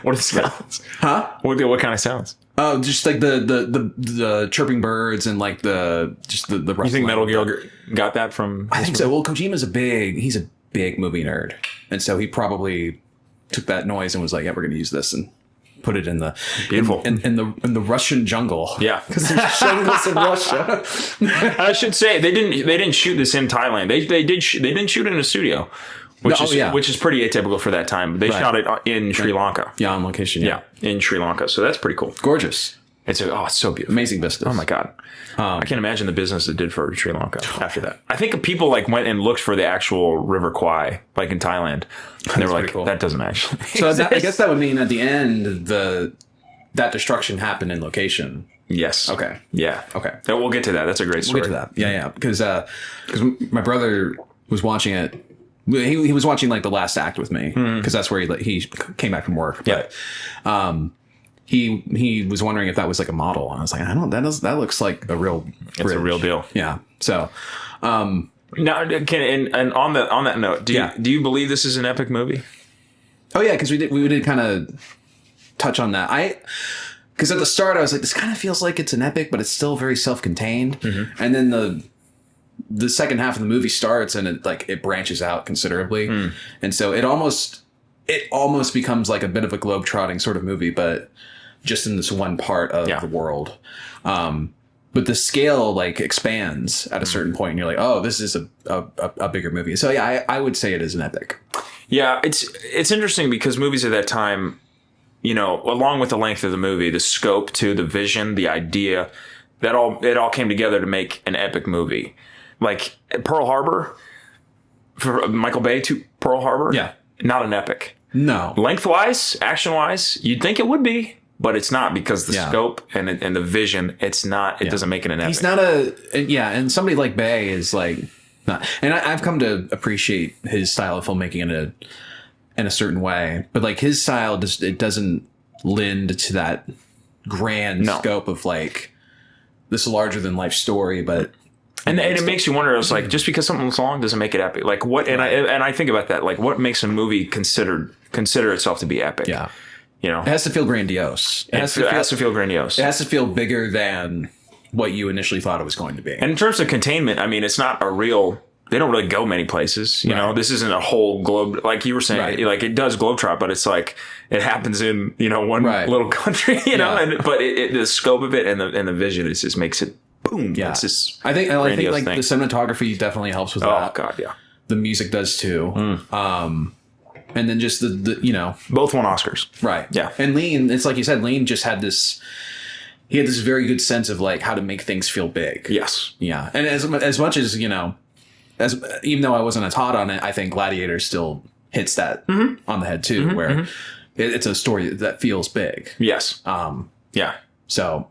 What are the sounds? Huh? What kind of sounds? Oh, just like the chirping birds and like the You think Metal Gear got that from? I think so. Well, Kojima's a big movie nerd, and so he probably took that noise and was like, "Yeah, we're going to use this and put it in the beautiful in the Russian jungle." Yeah, because there's jungles in Russia. I should say they didn't shoot this in Thailand. They didn't shoot it in a studio. Which is pretty atypical for that time. They shot it in Sri Lanka. Yeah, on location. Yeah, in Sri Lanka. So that's pretty cool. Gorgeous. It's so beautiful. Amazing vistas. Oh my God. I can't imagine the business it did for Sri Lanka after that. I think people like went and looked for the actual River Kwai, like in Thailand. And they were like, cool. That doesn't actually So I guess that would mean at the end, that destruction happened in location. Yes. Okay. Yeah. Okay. We'll get to that. That's a great story. We'll get to that. Yeah. Because my brother was watching it. He was watching like the last act with me, because that's where he came back from work. Yeah. But he was wondering if that was like a model, and I was like, that looks like a real It's a bridge. real deal. Yeah. So, Now, and on that note, do you believe this is an epic movie? oh yeah, because we did kind of touch on that. Because at the start I was like, this kind of feels like it's an epic, but it's still very self-contained. And then the second half of the movie starts and it branches out considerably, and so it almost becomes like a bit of a globe-trotting sort of movie, but just in this one part of the world. But the scale like expands at a certain point, and you're like, oh, this is a bigger movie. So yeah, I would say it is an epic. Yeah, it's interesting because movies at that time, you know, along with the length of the movie, the scope too, the vision, the idea, it all came together to make an epic movie. Like Pearl Harbor, for Michael Bay to Pearl Harbor, not an epic. No. Lengthwise, action-wise, you'd think it would be, but it's not because the scope and the vision, it's not. It doesn't make it an epic. He's not and somebody like Bay is like not. And I've come to appreciate his style of filmmaking in a certain way, but like his style it doesn't lend to that grand scope of like this larger than life story, but. And it makes you wonder. It's like just because something's long doesn't make it epic. Like what? And I think about that. Like what makes a movie consider itself to be epic? Yeah, you know, it has to feel grandiose. It has to feel grandiose. It has to feel bigger than what you initially thought it was going to be. And in terms of containment, I mean, it's not a real. They don't really go many places. You know, this isn't a whole globe. Like you were saying, like it does globetrot, but it's like it happens in one little country. You know, but the scope of it and the vision just makes it. Boom! Yeah, it's just I think like the cinematography definitely helps with that. Oh god, yeah. The music does too. And then just the both won Oscars, right? Yeah, and Lean, it's like you said, Lean just had this. He had this very good sense of like how to make things feel big. Yes, yeah, and as much as even though I wasn't as hot on it, I think Gladiator still hits that on the head too, where it's a story that feels big. Yes. Yeah. So.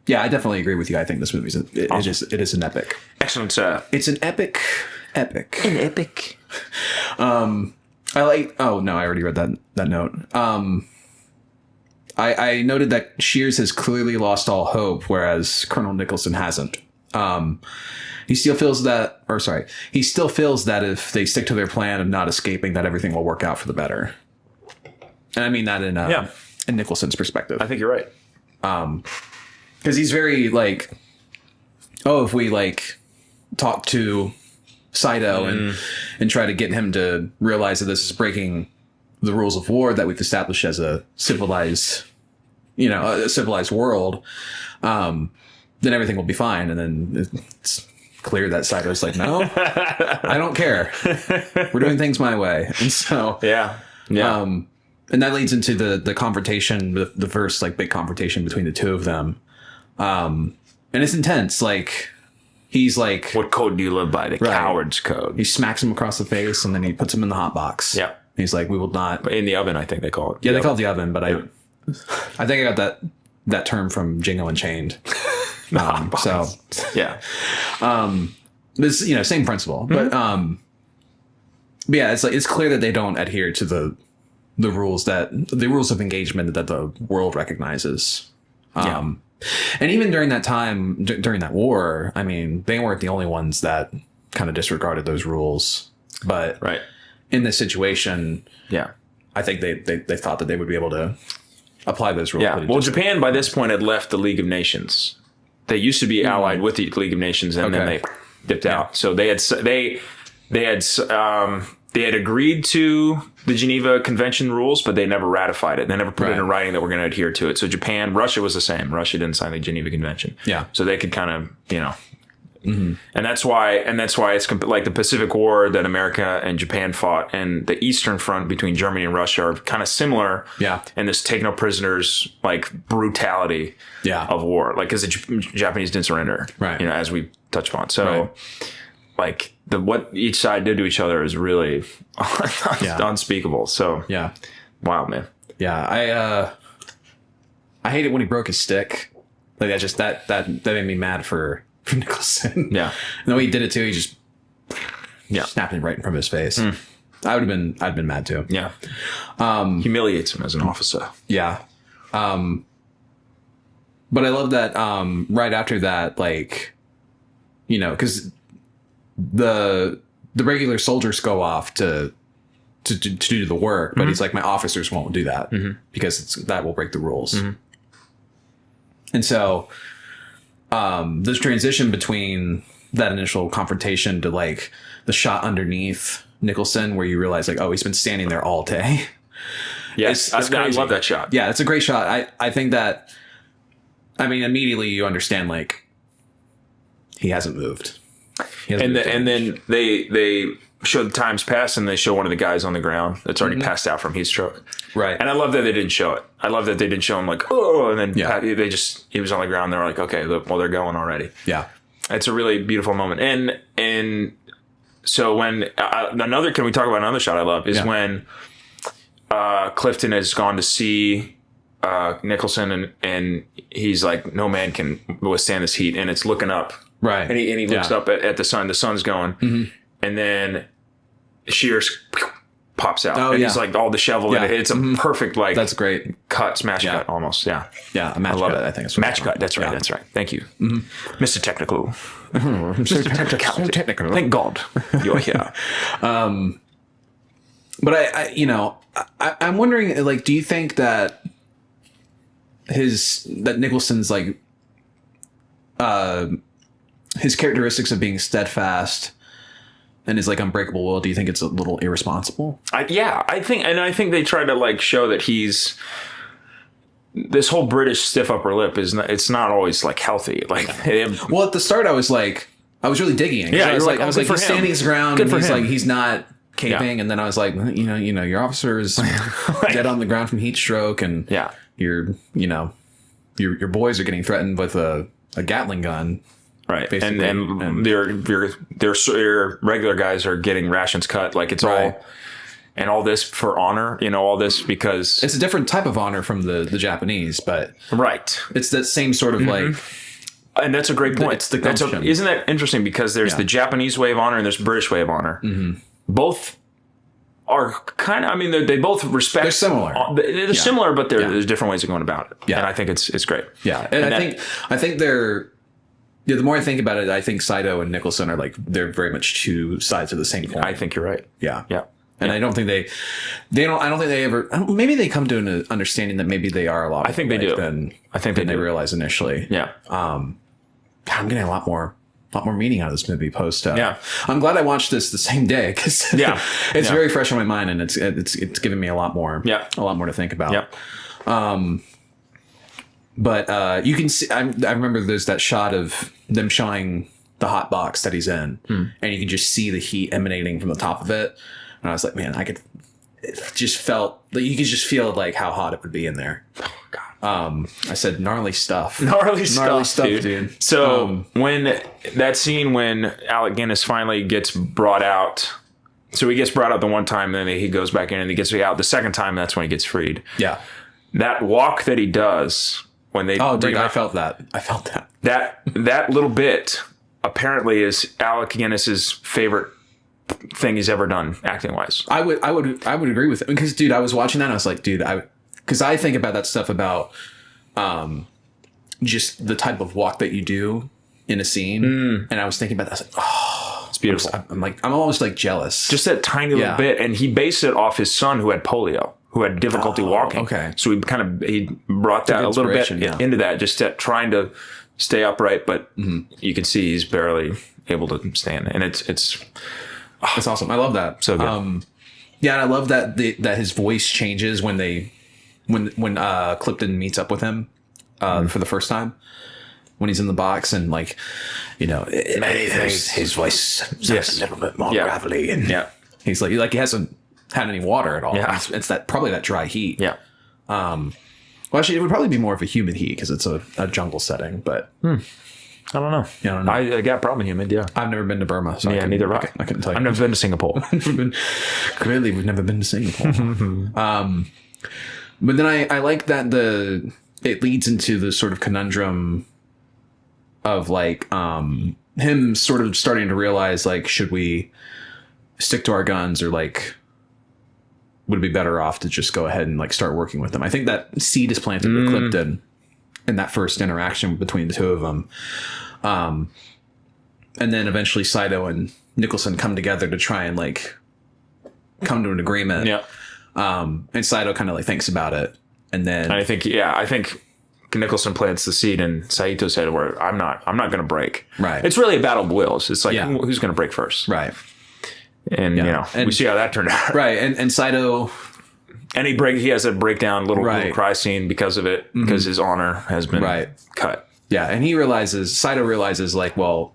Yeah, I definitely agree with you. I think this movie it is an epic. Excellent. It's an epic. An epic. I like. Oh no, I already read that note. I noted that Shears has clearly lost all hope, whereas Colonel Nicholson hasn't. He still feels that if they stick to their plan of not escaping, that everything will work out for the better. And I mean that in Nicholson's perspective. I think you're right. Because he's very like, if we like talk to Saito and try to get him to realize that this is breaking the rules of war that we've established as a civilized world, then everything will be fine. And then it's clear that Saito's like, no, I don't care. We're doing things my way. And so, yeah. And that leads into the confrontation, the first like big confrontation between the two of them. And it's intense. Like he's like, what code do you live by? The coward's code. He smacks him across the face and then he puts him in the hot box. Yeah. He's like, we will not. In the oven, I think they call it. Yeah, they call it the oven, but I think I got that term from Django Unchained. So yeah. This, same principle, but yeah, it's like, it's clear that they don't adhere to the rules of engagement that the world recognizes. And even during that time, during that war, I mean, they weren't the only ones that kind of disregarded those rules. But in this situation, I think they thought that they would be able to apply those rules. Yeah. Well, Japan by this point had left the League of Nations. They used to be allied with the League of Nations, and then they dipped out. So they had agreed to the Geneva Convention rules, but they never ratified it. They never put it in writing that we're going to adhere to it. So Russia was the same. Russia didn't sign the Geneva Convention. Yeah. So they could kind of, and that's why it's like the Pacific War that America and Japan fought, and the Eastern Front between Germany and Russia are kind of similar. Yeah. And this take no prisoners, like brutality of war, like because the Japanese didn't surrender, right? As we touched upon. So like what each side did to each other is really unspeakable. So wow, man. Yeah, I hate it when he broke his stick. Like that made me mad for Nicholson. Yeah, and the way he did it too, he just snapped it right in front of his face. I'd been mad too. Yeah, humiliates him as an officer. Yeah, But I love that right after that, like, you know, because the regular soldiers go off to do the work, but he's like, my officers won't do that because that will break the rules. And so this transition between that initial confrontation to like the shot underneath Nicholson, where you realize like, oh, he's been standing there all day. Yes, It's I crazy. love that shot. Yeah, it's a great shot. I think that, I mean, immediately you understand like he hasn't moved. He hasn't moved And then they show the times pass, and they show one of the guys on the ground that's already passed out from heat stroke. Right. And I love that they didn't show it. I love that they didn't show him like, oh, and then Yeah. he was on the ground. They were like, okay, well, they're going already. Yeah. It's a really beautiful moment. And so when can we talk about another shot I love is when Clifton has gone to see Nicholson, and he's like, no man can withstand this heat, and it's looking up. Right. And he looks up at the sun. The sun's going. And then Shears pops out. Oh, and yeah. he's like all disheveled. Yeah. And it's a perfect, like, That's great. smash cut almost. Yeah. Yeah. A match I love cut, it. I think it's what Match it's cut. called. That's right. Yeah. That's right. Thank you. Mr. Technical. Mr. Technical. technical. Thank God you're here. But I you know, I'm wondering, like, do you think that Nicholson's like his characteristics of being steadfast and his like unbreakable will, do you think it's a little irresponsible? I think they try to like show that he's this whole British stiff upper lip it's not always like healthy. Like Well, at the start I was really digging it. 'Cause Yeah, I was you're like, like, oh, good he's for standing him. his ground, Good and for he's him. like, he's not caping, and then I was like, you know, your officer is dead on the ground from heat stroke, and Yeah. your your boys are getting threatened with a Gatling gun. right. Basically. And And- their regular guys are getting rations cut. Like it's Right. all and all this for honor, all this because It's a different type of honor from the Japanese, but right. it's that same sort of like, And that's a great point. It's the gumption. Isn't that interesting? Because there's the Japanese way of honor and there's British way of honor. Both are kind of. I mean, they both respect. They're similar. They're similar, but Yeah. there's different ways of going about it. Yeah. And I think it's great. yeah. And that- I think they're. Yeah, the more I think about it, I think Saito and Nicholson are like, they're very much two sides of the same coin. I think you're right. Yeah. Yeah. And I don't think I don't think they ever, maybe they come to an understanding that maybe they are a lot. I think they do. Than, I think they than they do. realize initially. Yeah. God, I'm getting a lot more meaning out of this movie post. Yeah. I'm glad I watched this the same day because Yeah. it's Yeah. very fresh on my mind, and it's giving me a lot more to think about. Yeah. But you can see, I remember there's that shot of them showing the hot box that he's in, and you can just see the heat emanating from the top of it. And I was like, man, it just felt like you could just feel like how hot it would be in there. Oh God. I said gnarly stuff. Gnarly stuff, dude. So when that scene when Alec Guinness finally gets brought out, so he gets brought out the one time, and then he goes back in and he gets out the second time. That's when he gets freed. Yeah. That walk that he does when they Oh, bring dude, him I out, felt that. that little bit apparently is Alec Guinness's favorite thing he's ever done acting wise. I would agree with it because, dude, I was watching that and I was like, dude, because I think about that stuff about, just the type of walk that you do in a scene, and I was thinking about that. I was like, oh, It's beautiful. I'm almost like jealous. Just that tiny little Yeah. bit, and he based it off his son who had polio, who had difficulty walking. okay. So he brought that a little bit inspiration, yeah. into that, just trying to stay upright, but you can see he's barely able to stand, and it's It's awesome. I love that. So good. Yeah, and I love that that his voice changes when Clifton meets up with him for the first time, when he's in the box, and like, his voice sounds a little bit more gravelly, and yeah. he's like he hasn't had any water at all. Yeah. It's probably that dry heat. Yeah. Well, actually, it would probably be more of a humid heat because it's a jungle setting. But I don't know. Yeah, I don't know. I got probably humid. Yeah. I've never been to Burma, so Yeah, neither have I couldn't tell you. I've never been to Singapore. Clearly, we've never been to Singapore. But then I like that it leads into the sort of conundrum of like him sort of starting to realize, like, should we stick to our guns, or like would it be better off to just go ahead and like start working with them? I think that seed is planted with Clifton, in that first interaction between the two of them. And then eventually Saito and Nicholson come together to try and like come to an agreement. Yeah. And Saito kind of like thinks about it. And then I think Nicholson plants the seed in Saito's head where I'm not going to break. Right. It's really a battle of wills. It's like, Yeah. who's going to break first? right. And, And- we see how that turned out. Right. And Saito And he has a breakdown, little Right. cry scene because of it, because his honor has been Right. cut. Yeah, and Saito realizes like, well,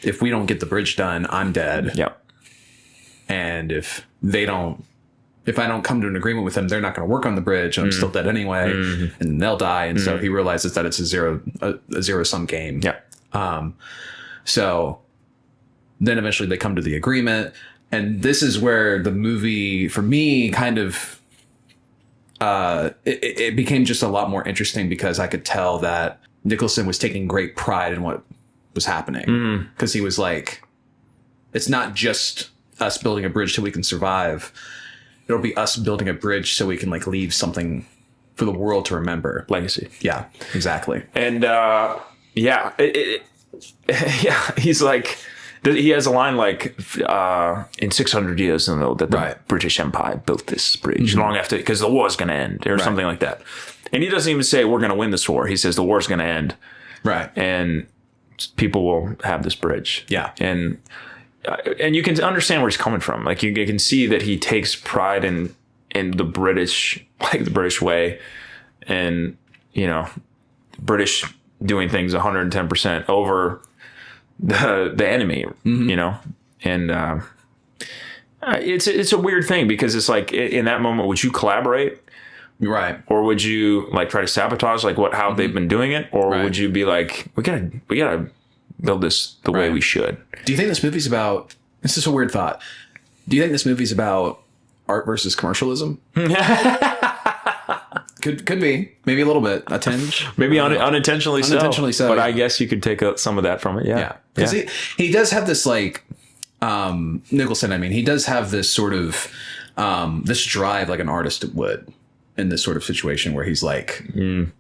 if we don't get the bridge done, I'm dead. Yep. And if I don't come to an agreement with them, they're not going to work on the bridge, and I'm still dead anyway, and they'll die. And so he realizes that it's a zero sum game. Yeah. So then eventually they come to the agreement, and this is where the movie, for me, kind of it became just a lot more interesting because I could tell that Nicholson was taking great pride in what was happening, because he was like, it's not just us building a bridge so we can survive. It'll be us building a bridge so we can like leave something for the world to remember. Legacy. Yeah, exactly. And yeah, he's like, he has a line like, in 600 years, that the Right. British Empire built this bridge long after, because the war's going to end or something like that. And he doesn't even say we're going to win this war. He says the war's going to end. Right. And people will have this bridge. Yeah. And you can understand where he's coming from. Like you can see that he takes pride in the British, like the British way, and British doing things 110% over the enemy. And it's a weird thing because it's like in that moment, would you collaborate? Right. Or would you like try to sabotage how they've been doing it? Or Right. would you be like, we gotta build this the way Right. we should? Do you think this movie's about? This is a weird thought. Do you think this movie's about art versus commercialism? Could be, maybe a little bit, a tinge. Maybe unintentionally so. But I guess you could take some of that from it. Yeah, because he does have this like Nicholson. I mean, he does have this sort of this drive like an artist would in this sort of situation where he's like to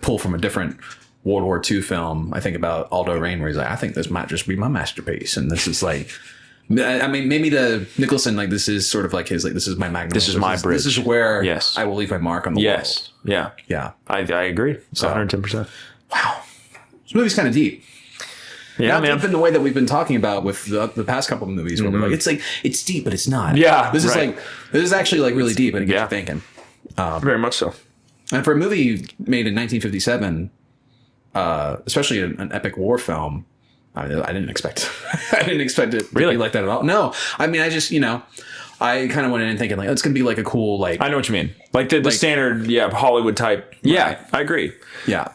pull from a different World War II film. I think about Aldo Rain, where he's like, I think this might just be my masterpiece, and this is like. I mean, maybe to Nicholson, like this is sort of like his, like this is my magnum. This is my bridge. This is where Yes. I will leave my mark on the Yes. Yeah. world. Yeah, I agree. It's 110%. this movie's kind of deep. Yeah, Not man. deep in the way that we've been talking about with the past couple of movies, where we're like it's deep, but it's not. Yeah, this is right. this is actually like really deep, and it gets Yeah. you thinking. Very much so. And for a movie made in 1957, especially an epic war film, I didn't expect it to Really? be like that at all. No, I mean, I just I kind of went in thinking like, oh, it's gonna be like a cool like I know what you mean. Like the standard, Hollywood type. Yeah, I agree. yeah.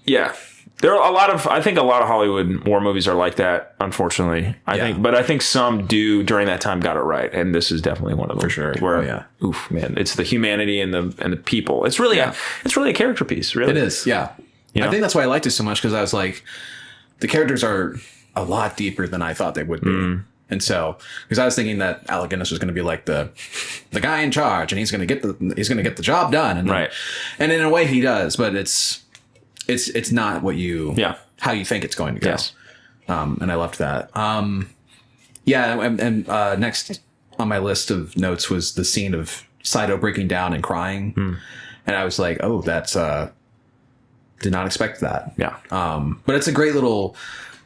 Yeah. There are I think a lot of Hollywood war movies are like that, unfortunately. I think some do during that time got it right. And this is definitely one of them. For sure. Where, Oh, yeah. oof, man, it's the humanity and the people. It's really it's really a character piece, really. It is, yeah. know? I think that's why I liked it so much, because I was like, the characters are a lot deeper than I thought they would be. And so, because I was thinking that Alec Guinness was going to be like the guy in charge, and he's going to get the job done, and Right. And in a way, he does, but it's not what how you think it's going to go. Yes. And I loved that. And next on my list of notes was the scene of Saito breaking down and crying, and I was like, oh, that's did not expect that. Yeah. But it's a great little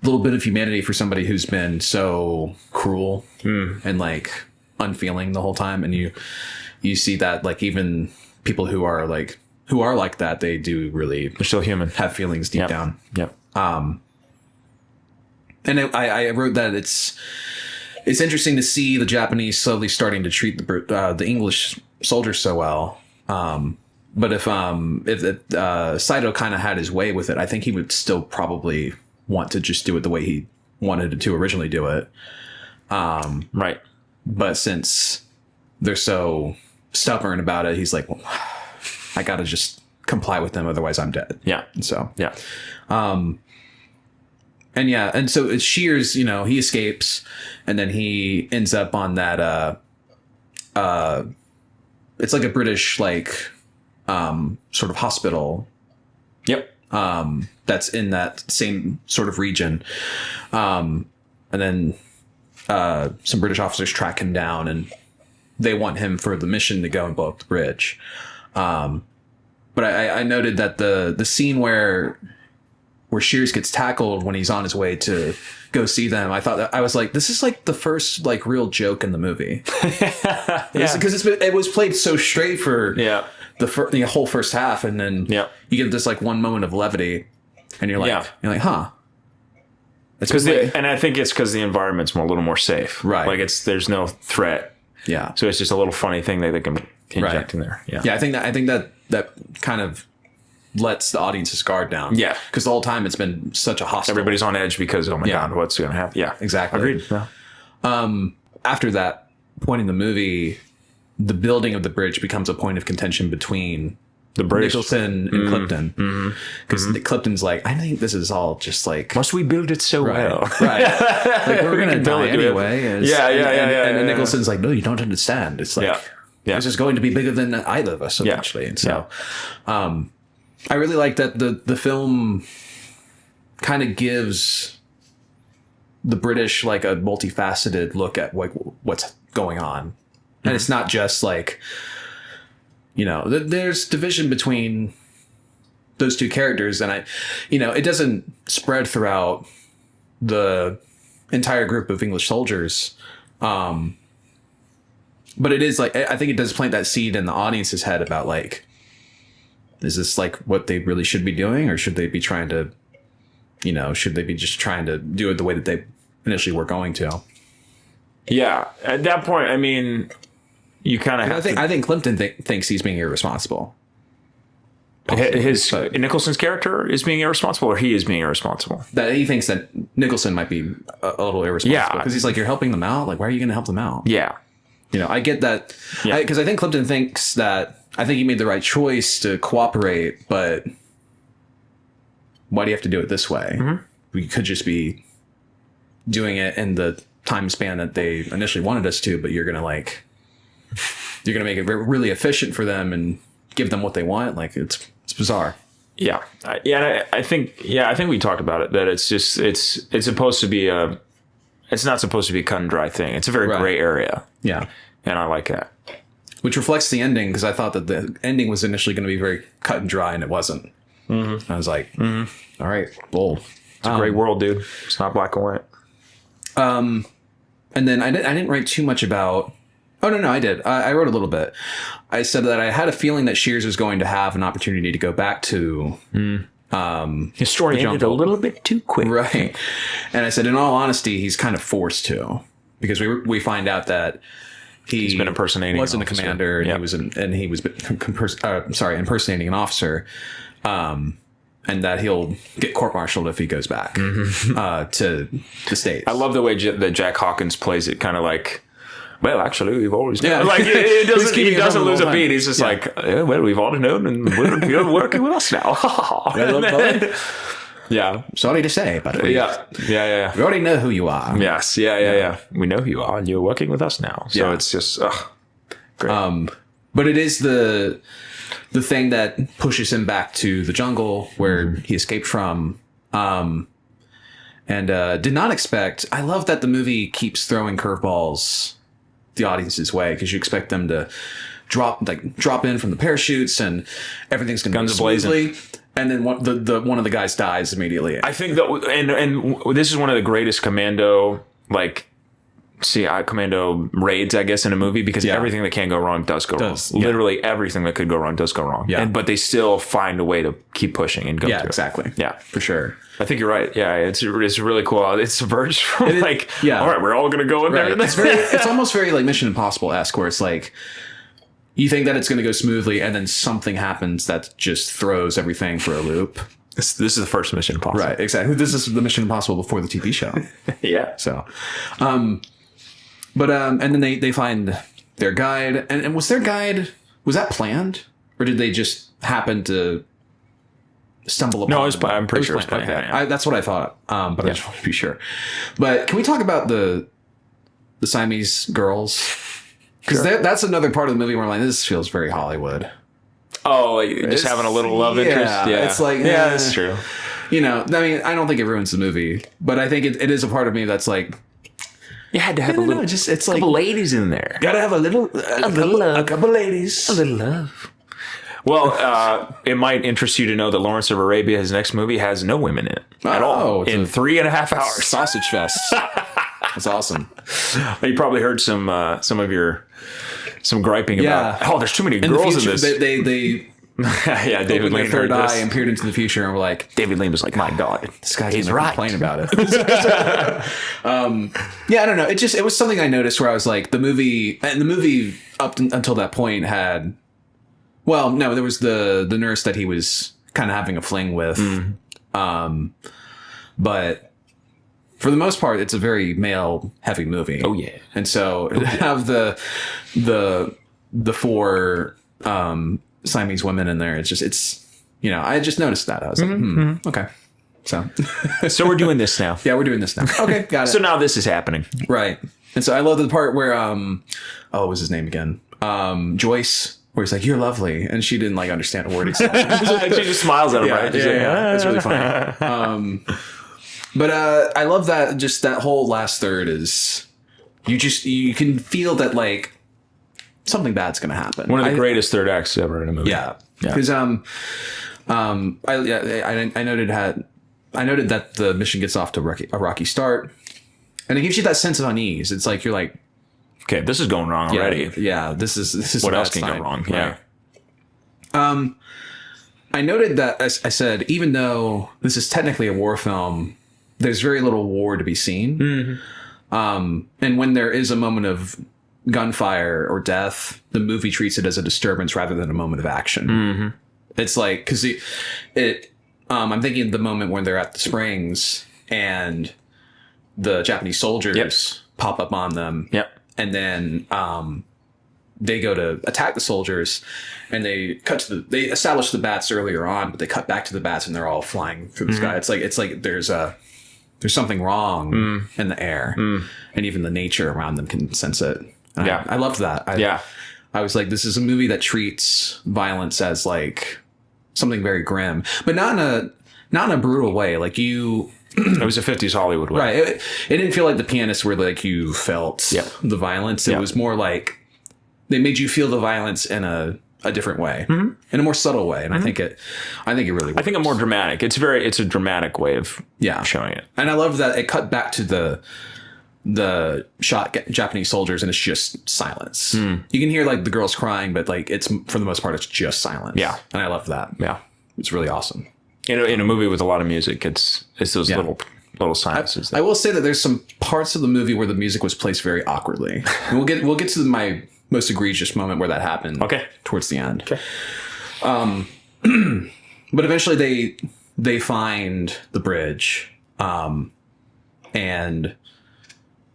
bit of humanity for somebody who's been so cruel and like unfeeling the whole time. And you see that like even people who are like that, they do really They're still human. have feelings deep down. Yep. And I wrote that it's interesting to see the Japanese slowly starting to treat the English soldiers so well. But if Saito kind of had his way with it, I think he would still probably want to just do it the way he wanted to originally do it. Right. But since they're so stubborn about it, he's like, well, I got to just comply with them, otherwise I'm dead. Yeah. And so, Yeah. and so it's Shears, he escapes, and then he ends up on that it's like a British like sort of hospital Yep. that's in that same sort of region. And then some British officers track him down, and they want him for the mission to go and blow up the bridge. But I noted that the scene where Shears gets tackled when he's on his way to go see them, I thought that I was like, this is like the first like real joke in the movie. Because it was played so straight for the whole first half, and then you get this like one moment of levity, and you're like, huh. And I think it's because the environment's a little more safe. Right. Like there's no threat. Yeah. So it's just a little funny thing that they can inject in there. Yeah. Yeah, I think that kind of lets the audience's guard down. Yeah. Because the whole time it's been such a hostile. Everybody's on edge because, oh my God, what's going to happen? Yeah. Exactly. Agreed. Yeah. After that point in the movie, the building of the bridge becomes a point of contention between The British. Nicholson and Clifton. Because Clifton's like, I think this is all just like... Must we build it so well? Right. Like, we're going to die build it, anyway. And Nicholson's like, no, you don't understand. It's like, this is going to be bigger than either of us eventually. And so I really like that the film kind of gives the British like a multifaceted look at like what's going on. And it's not just like, you know, there's division between those two characters, and it doesn't spread throughout the entire group of English soldiers. But it is like, I think it does plant that seed in the audience's head about like, is this like what they really should be doing, or should they be trying to, should they be just trying to do it the way that they initially were going to? Yeah. At that point, I mean, you kind of have I think Clifton thinks he's being irresponsible. Nicholson's character is being irresponsible, or he is being irresponsible? That he thinks that Nicholson might be a little irresponsible because he's like, you're helping them out. Like, why are you going to help them out? Yeah. I get that. Because I think Clifton thinks that, I think he made the right choice to cooperate, but why do you have to do it this way? Mm-hmm. We could just be doing it in the time span that they initially wanted us to, but you're going to make it really efficient for them and give them what they want. Like, it's bizarre. Yeah. I think we talked about it, that it's supposed to be it's not supposed to be a cut and dry thing. It's a very gray area. Yeah. And I like that. Which reflects the ending, because I thought that the ending was initially going to be very cut and dry, and it wasn't. Mm-hmm. I was like, all right, bold. It's a great world, dude. It's not black and white. And then I didn't write too much about... Oh, no, I did. I wrote a little bit. I said that I had a feeling that Shears was going to have an opportunity to go back to... His story ended a little bit too quick. Right. And I said, in all honesty, he's kind of forced to. Because we find out that he's been impersonating wasn't a commander, and he was impersonating an officer, and that he'll get court-martialed if he goes back to the States. I love the way that Jack Hawkins plays it, kind of like, well, actually, we've always known. Like, he doesn't lose a beat. He's just like, well, we've always known, and you're working with us now. Yeah. Sorry to say, but we already know who you are. Yes. Yeah. We know who you are, and you're working with us now. So it's just great. But it is the thing that pushes him back to the jungle where he escaped from. And did not expect. I love that the movie keeps throwing curveballs the audience's way, because you expect them to drop in from the parachutes and everything's going to go smoothly. And then one of the guys dies immediately. I think that, and this is one of the greatest commando raids, I guess, in a movie, because everything that can go wrong does go wrong. Literally everything that could go wrong does go wrong. Yeah. But they still find a way to keep pushing and go through. Exactly. Yeah, for sure. I think you're right. Yeah, it's really cool. It's verged from all right, we're all going to go in there. It's almost very like Mission Impossible-esque, where it's like, you think that it's going to go smoothly, and then something happens that just throws everything for a loop. This is the first Mission Impossible. Right, exactly. This is the Mission Impossible before the TV show. Yeah. So, and then they find their guide. And was their guide, was that planned? Or did they just happen to stumble upon it? No, I'm pretty sure it was planned. Okay. Yeah. That's what I thought, but I just want to be sure. But can we talk about the Siamese girls? Because that's another part of the movie where I'm like, this feels very Hollywood. Oh, like just having a little love interest. Yeah, it's like, yeah, that's true. You know, I mean, I don't think it ruins the movie, but I think it is a part of me that's like, You had to have a little, just it's like couple ladies in there. gotta have a little love. a couple ladies. A little love. Well, it might interest you to know that Lawrence of Arabia, his next movie, has no women in it at all. it's In a 3.5 hours. Sausage fest. That's awesome. You probably heard some griping Yeah. about. Oh, there's too many In the girls in future, this. they Yeah, David opened their Lean third heard eye this. and peered into the future, and we're like, David Lean was like, "My God, this guy's he's gonna right." complain about it. Yeah, I don't know. It was something I noticed where I was like, the movie up until that point had, well, no, there was the nurse that he was kind of having a fling with, but for the most part, it's a very male heavy movie. Oh yeah. And so to have the four Siamese women in there, it's you know, I just noticed that. I was like, okay. So So we're doing this now. yeah, we're doing this now. Okay, got it. So now this is happening. Right. And so I love the part where what was his name again? Joyce, where he's like, "You're lovely," and she didn't like understand a word he said. She just smiles at him, right? She's like, It's really funny. But I love that. Just that whole last third is you can feel that like something bad's gonna happen. One of the greatest third acts ever in a movie. Yeah, because I noted that the mission gets off to a rocky start, and it gives you that sense of unease. It's like you're like, Okay, this is going wrong yeah, already. yeah, this is What a else bad can go sign. wrong? Right. Yeah. I noted that, as I said, even though this is technically a war film, there's very little war to be seen. And when there is a moment of gunfire or death, the movie treats it as a disturbance rather than a moment of action. It's like, because I'm thinking of the moment when they're at the springs and the Japanese soldiers pop up on them. Yep. And then they go to attack the soldiers, and they they establish the bats earlier on, but they cut back to the bats and they're all flying through the sky. It's like there's something wrong in the air, and even the nature around them can sense it. And Yeah. I loved that. I was like, this is a movie that treats violence as like something very grim, but not in a brutal way. Like It was a 50s Hollywood way. right. It didn't feel like The Pianist where like you felt the violence. It Yeah. was more like they made you feel the violence in a different way, in a more subtle way. And I think it really works. I think a more dramatic. It's a dramatic way of showing it. And I love that it cut back to the shot Japanese soldiers, and it's just silence. You can hear like the girls crying, but like it's for the most part, it's just silence. Yeah. And I love that. Yeah. It's really awesome. In a movie with a lot of music, it's those little silences. I will say that there's some parts of the movie where the music was placed very awkwardly. And we'll get to my most egregious moment where that happened. Okay. Towards the end. Okay. But eventually they find the bridge. And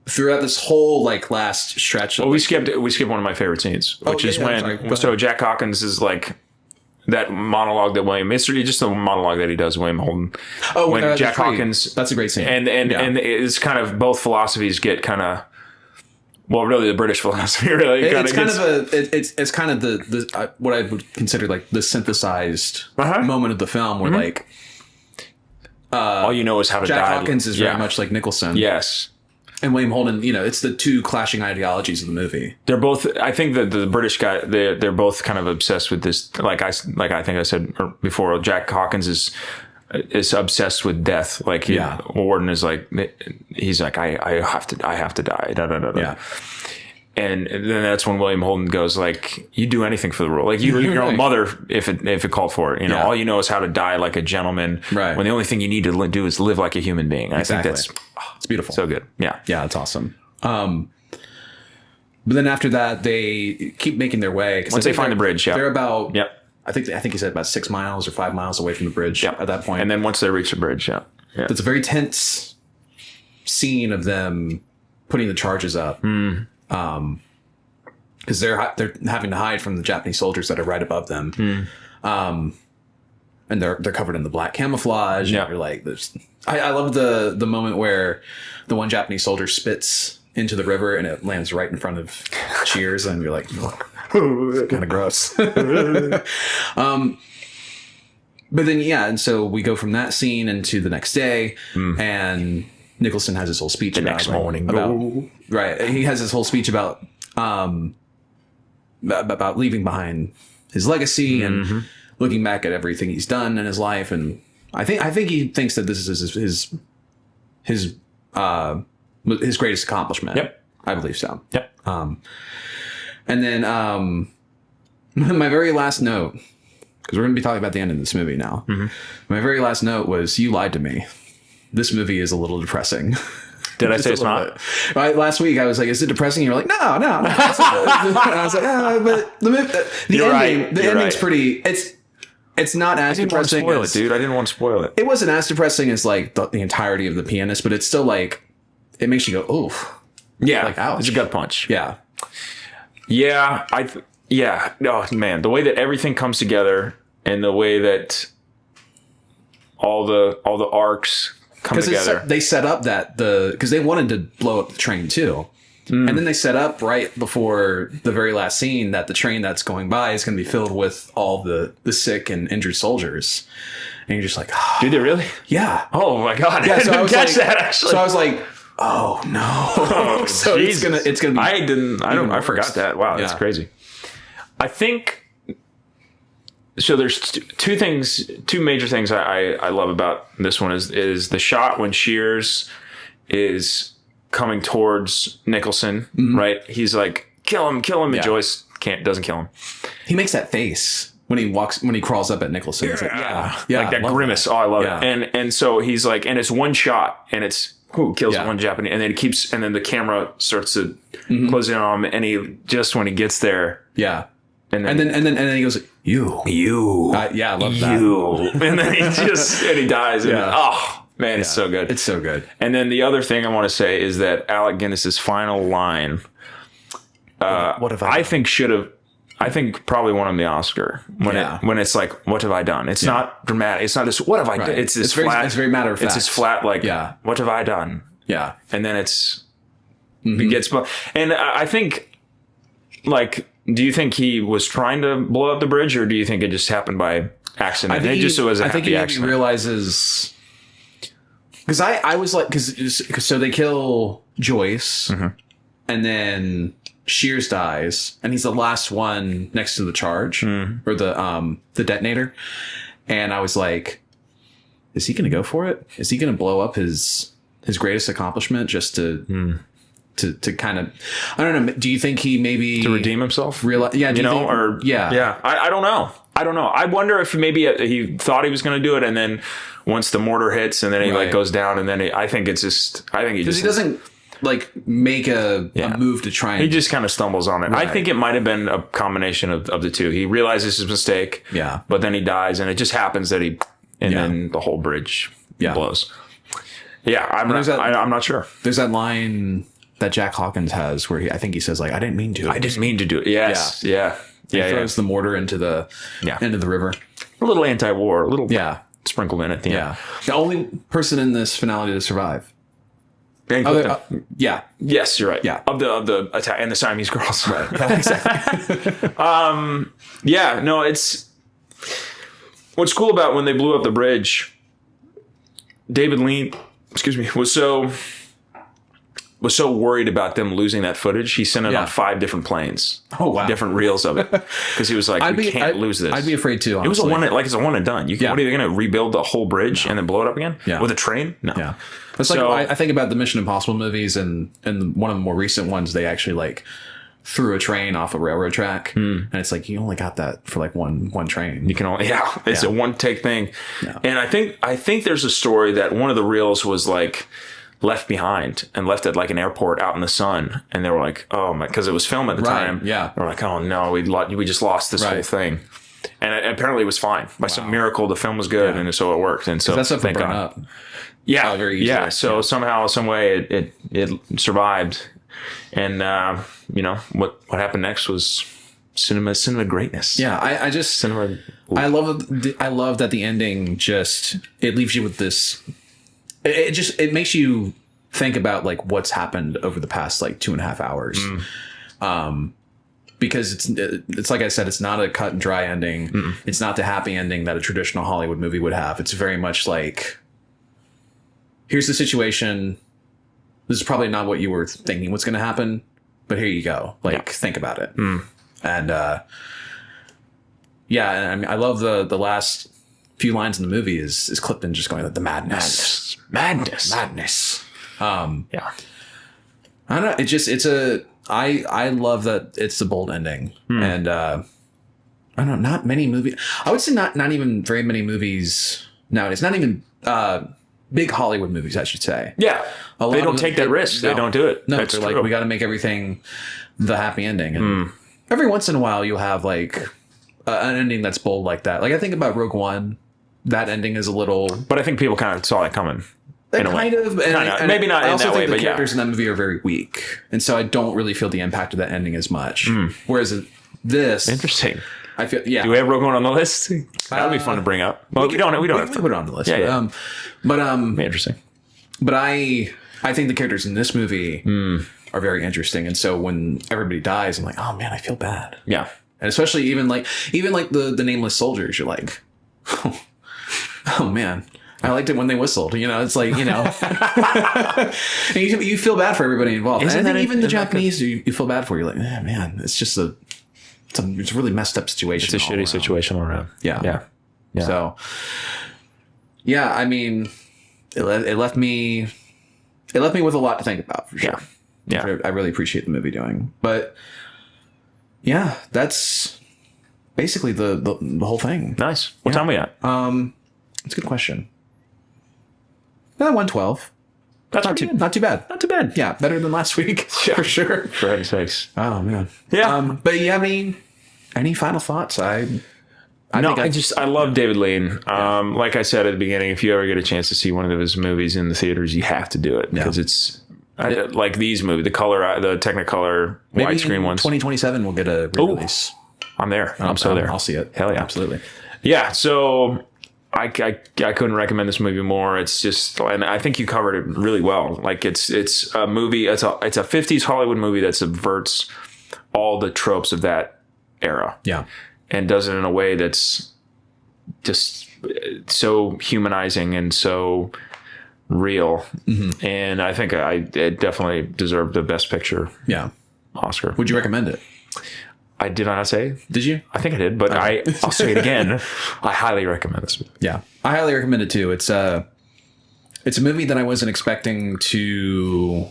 throughout this whole like last stretch of Well, we skipped one of my favorite scenes, which is when sorry. Go so ahead. Jack Hawkins is like that monologue that it's just a monologue that he does, William Holden. When that's Jack great. Hawkins, That's a great scene. and it's kind of both philosophies get kind of, well, really the British philosophy really it's kind of it's kind of the what I would consider like the synthesized moment of the film where like all you know is how to Jack die. Hawkins is very much like Nicholson. Yes. And William Holden, you know, it's the two clashing ideologies of the movie. They're both. I think that the British guy, they're both kind of obsessed with this. Like I think I said before, Jack Hawkins is obsessed with death. Like Warden is like, he's like, I have to die. Da, da, da, da. Yeah. And then that's when William Holden goes like, you do anything for the role. Like your own Right. mother, if it called for it. You know, Yeah. all you know is how to die like a gentleman. Right. When the only thing you need to do is live like a human being. Exactly. I think that's It's beautiful. so good. Yeah. Yeah, it's awesome. But then after that, they keep making their way. Once they find the bridge, yeah. They're about, Yep. I think he said about 6 miles or 5 miles away from the bridge at that point. And then once they reach the bridge, yeah. It's a very tense scene of them putting the charges up. Because they're having to hide from the Japanese soldiers that are right above them. And they're covered in the black camouflage. Yeah. And you're like, I love the moment where the one Japanese soldier spits into the river and it lands right in front of Cheers, and you're like, kind of gross. But then, yeah, and so we go from that scene into the next day, and Nicholson has his whole speech about next morning. right. He has his whole speech about leaving behind his legacy and looking back at everything he's done in his life, and I think he thinks that this is his greatest accomplishment. Yep, I believe so. Yep. And then my very last note, because we're going to be talking about the end of this movie now. My very last note was, you lied to me. This movie is a little depressing. Did I Just say a it's little not? bit. Right, last week I was like, is it depressing? You're like, no. And I was like, but the You're ending, right. the You're ending's right. pretty. It's not as I didn't want to depressing. spoil it, as, dude. I didn't want to spoil it. It wasn't as depressing as like the entirety of The Pianist, but it's still like, it makes you go, oof. Yeah, Like, ouch. it's a gut punch. Yeah. Yeah, oh man, the way that everything comes together and the way that all the arcs come together. They set up because they wanted to blow up the train too. And then they set up right before the very last scene that the train that's going by is going to be filled with all the sick and injured soldiers. And you're just like, oh, Did they really? yeah. Oh my god! Yeah, I didn't catch like, that actually. So I was like, oh no. So Jesus. it's gonna be I worse. forgot that. Wow, that's Yeah. crazy. I think so. There's two major things I love about this one is the shot when Shears is coming towards Nicholson. Right, he's like, kill him, Yeah. and Joyce doesn't kill him. He makes that face when he crawls up at Nicholson. He's like, yeah, like that I love grimace. that. Oh, I love Yeah. it. And so he's like, and it's one shot, and it's who kills Yeah. one Japanese, and then it keeps, and then the camera starts to close in on him, and he just when he gets there, Yeah. and And then he goes, you. Yeah, I love that. you, and then he dies. And Yeah. oh man, it's so good. It's so good. And then the other thing I want to say is that Alec Guinness's final line, What if I think I think probably won him the Oscar when it's like, what have I done? It's not dramatic. It's not this, what have I done? Right. It's this It's very- flat. it's very matter of It's fact. this flat, like, Yeah. what have I done? Yeah. And then it gets, and I think, like, do you think he was trying to blow up the bridge, or do you think it just happened by accident? I think it just was a I think happy he accident. realizes, because I was like, because so they kill Joyce, and then Shears dies, and he's the last one next to the charge or the detonator, and I was like, is he going to go for it? Is he going to blow up his greatest accomplishment just to kind of, I don't know. Do you think he maybe to redeem himself? realize? Yeah, do you know, think, or yeah. I don't know. I wonder if maybe he thought he was going to do it, and then once the mortar hits, and then he like Right. goes down, and then I think he just Because he doesn't like make a move to try and he just kind of stumbles on it. Right. I think it might have been a combination of the two. He realizes his mistake, Yeah. but then he dies, and it just happens that Yeah. then the whole bridge Yeah. blows. Yeah, I'm there's that- I'm not sure. There's that line that Jack Hawkins has where I think he says like, I didn't mean to. I didn't mean to do it. Yes, yeah. He throws the mortar into the river. A little anti-war, a little Yeah. sprinkled in at the end. Yeah. The only person in this finale to survive. Ben Other, Clifton. yeah. Yes, you're right. Yeah. Of the attack and the Siamese girls. Right. Exactly. Yeah, no, it's what's cool about when they blew up the bridge, David Lean, was so worried about them losing that footage. He sent it Yeah. on 5 different planes. Oh, wow. Different reels of it. Because he was like, we can't lose this. I'd be afraid too, It was honestly. it's a one and done. Yeah. What are you going to rebuild the whole bridge and then blow it up again? Yeah. With a train? No. Yeah. It's So- like I think about the Mission Impossible movies, and one of the more recent ones, they actually like threw a train off a railroad track, and it's like you only got that for like one train. You can only it's Yeah. a one take thing. Yeah. And I think there's a story that one of the reels was like left behind and left at like an airport out in the sun, and they were like, oh my, because it was film at the Right, time. yeah. They're like, oh no, we just lost this whole Right. thing. And apparently it was fine. By some miracle, the film was good, Yeah. and so it worked. And so That stuff would thank burn God. up. Yeah, very easily. yeah. So somehow, some way, it survived. And what happened next was cinema greatness. Yeah, I just Cinema. I love that the ending just it leaves you with this. It makes you think about like what's happened over the past like 2.5 hours. because it's like I said, it's not a cut and dry ending. It's not the happy ending that a traditional Hollywood movie would have. It's very much like, here's the situation. This is probably not what you were thinking was going to happen, but here you go. Like, think about it. And yeah, I mean, I love the last few lines in the movie is Clifton just going like, the madness. Yeah. I don't know. I love that it's a bold ending. And I don't know, not many movies. I would say not even very many movies nowadays. Not even big Hollywood movies, I should say. Yeah. A lot They of don't them- take that risk. no. They don't do it. No, That's they're like, true. we got to make everything the happy ending. And every once in a while, you'll have like an ending that's bold like that. Like I think about Rogue One. That ending is a little But I think people kind of saw that coming. In a way. kind of, and Maybe not I in also that think way, the but yeah. characters in that movie are very weak, and so I don't really feel the impact of that ending as much. Whereas this, Interesting. I feel yeah. Do we have Rogue One on the list? That'd be fun to bring up. Well, we don't. We don't we have can to put it on the list. Yeah, but Be interesting. but I think the characters in this movie are very interesting, and so when everybody dies, I'm like, oh man, I feel bad. Yeah. And especially even like the nameless soldiers, you're like, oh man, I liked it when they whistled. You know, it's like, you know, and you feel bad for everybody involved. Isn't And I think that- even the isn't that Japanese, you feel bad for. You're like, man, it's just it's a really messed up situation. It's a all shitty around. situation all around. Yeah. Yeah. So, yeah, I mean, it left me with a lot to think about for sure. Yeah. I really appreciate the movie doing, but yeah, that's basically the whole thing. Nice. What time we at? It's a good question. 112. That's Not too bad. Not too bad. Yeah, better than last week for sure. For heaven's sakes. Oh man. Yeah. But you have any final thoughts? I love David Lean. Like I said at the beginning, if you ever get a chance to see one of his movies in the theaters, you have to do it because it's like these movies, the Technicolor maybe widescreen in ones. 2027 we'll get a re-release. I'm there. I'm so there. I'll see it. Hell yeah. Absolutely. Yeah. So I couldn't recommend this movie more. It's just, and I think you covered it really well. Like it's a movie. It's a 50s Hollywood movie that subverts all the tropes of that era. Yeah. And does it in a way that's just so humanizing and so real. And I think it definitely deserved the Best Picture Yeah. Oscar. Would you recommend it? I did not say. Did you? I think I did, but I'll say it again. I highly recommend this movie. Yeah. I highly recommend it too. It's a movie that I wasn't expecting to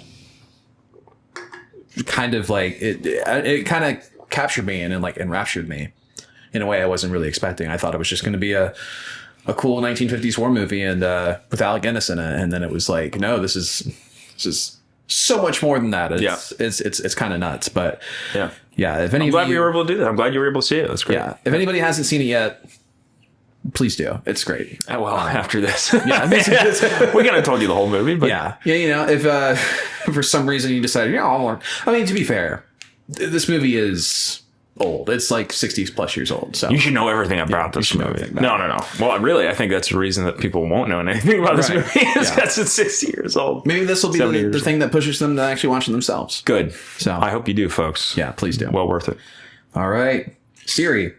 kind of like it kind of captured me and like enraptured me in a way I wasn't really expecting. I thought it was just going to be a cool 1950s war movie and with Alec Guinness in it, and then it was like, no, this is so much more than that. It's kind of nuts, but Yeah. if any I'm of glad you, we were able to do that. I'm glad you were able to see it. That's great. yeah, if anybody hasn't seen it yet, please do. It's great. Well, after this. Yeah, we could have told you the whole movie, but yeah. You know, if for some reason you decided, I mean, to be fair, this movie is old. It's like 60 plus years old. So you should know everything about this should know movie. everything No. about Well, really, I think that's the reason that people won't know anything about this Right. movie is Yeah. because it's 60 years old. maybe this will be 70 the years thing that pushes them to actually watch it themselves. Good. So I hope you do, folks. yeah, please do. Well worth it. All right, Siri,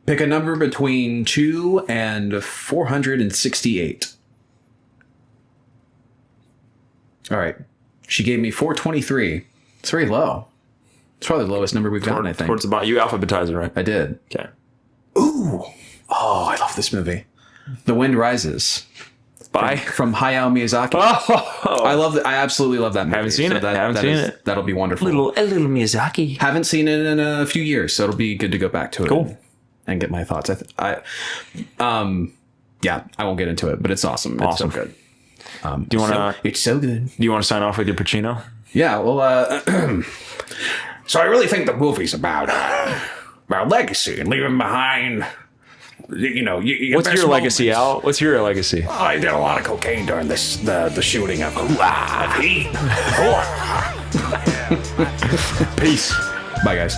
pick a number between 2 and 468. All right, she gave me 423. It's very low. It's probably the lowest number we've gotten, I think. Towards the bottom. You alphabetize it, right? I did. Okay. Ooh. Oh, I love this movie. The Wind Rises. Bye. From Hayao Miyazaki. I love that. I absolutely love that movie. Haven't seen it. Haven't seen it. That'll be wonderful. A little Miyazaki. Haven't seen it in a few years, so it'll be good to go back to it. Cool. And get my thoughts. Yeah, I won't get into it, but it's awesome. Awesome. It's so good. Do you want to? It's so good. Do you want to sign off with your Pacino? Yeah. Well, So I really think the movie's about legacy and leaving behind. You know, What's your legacy, Al? What's your legacy? I did a lot of cocaine during the shooting of Heat. Peace. bye, guys.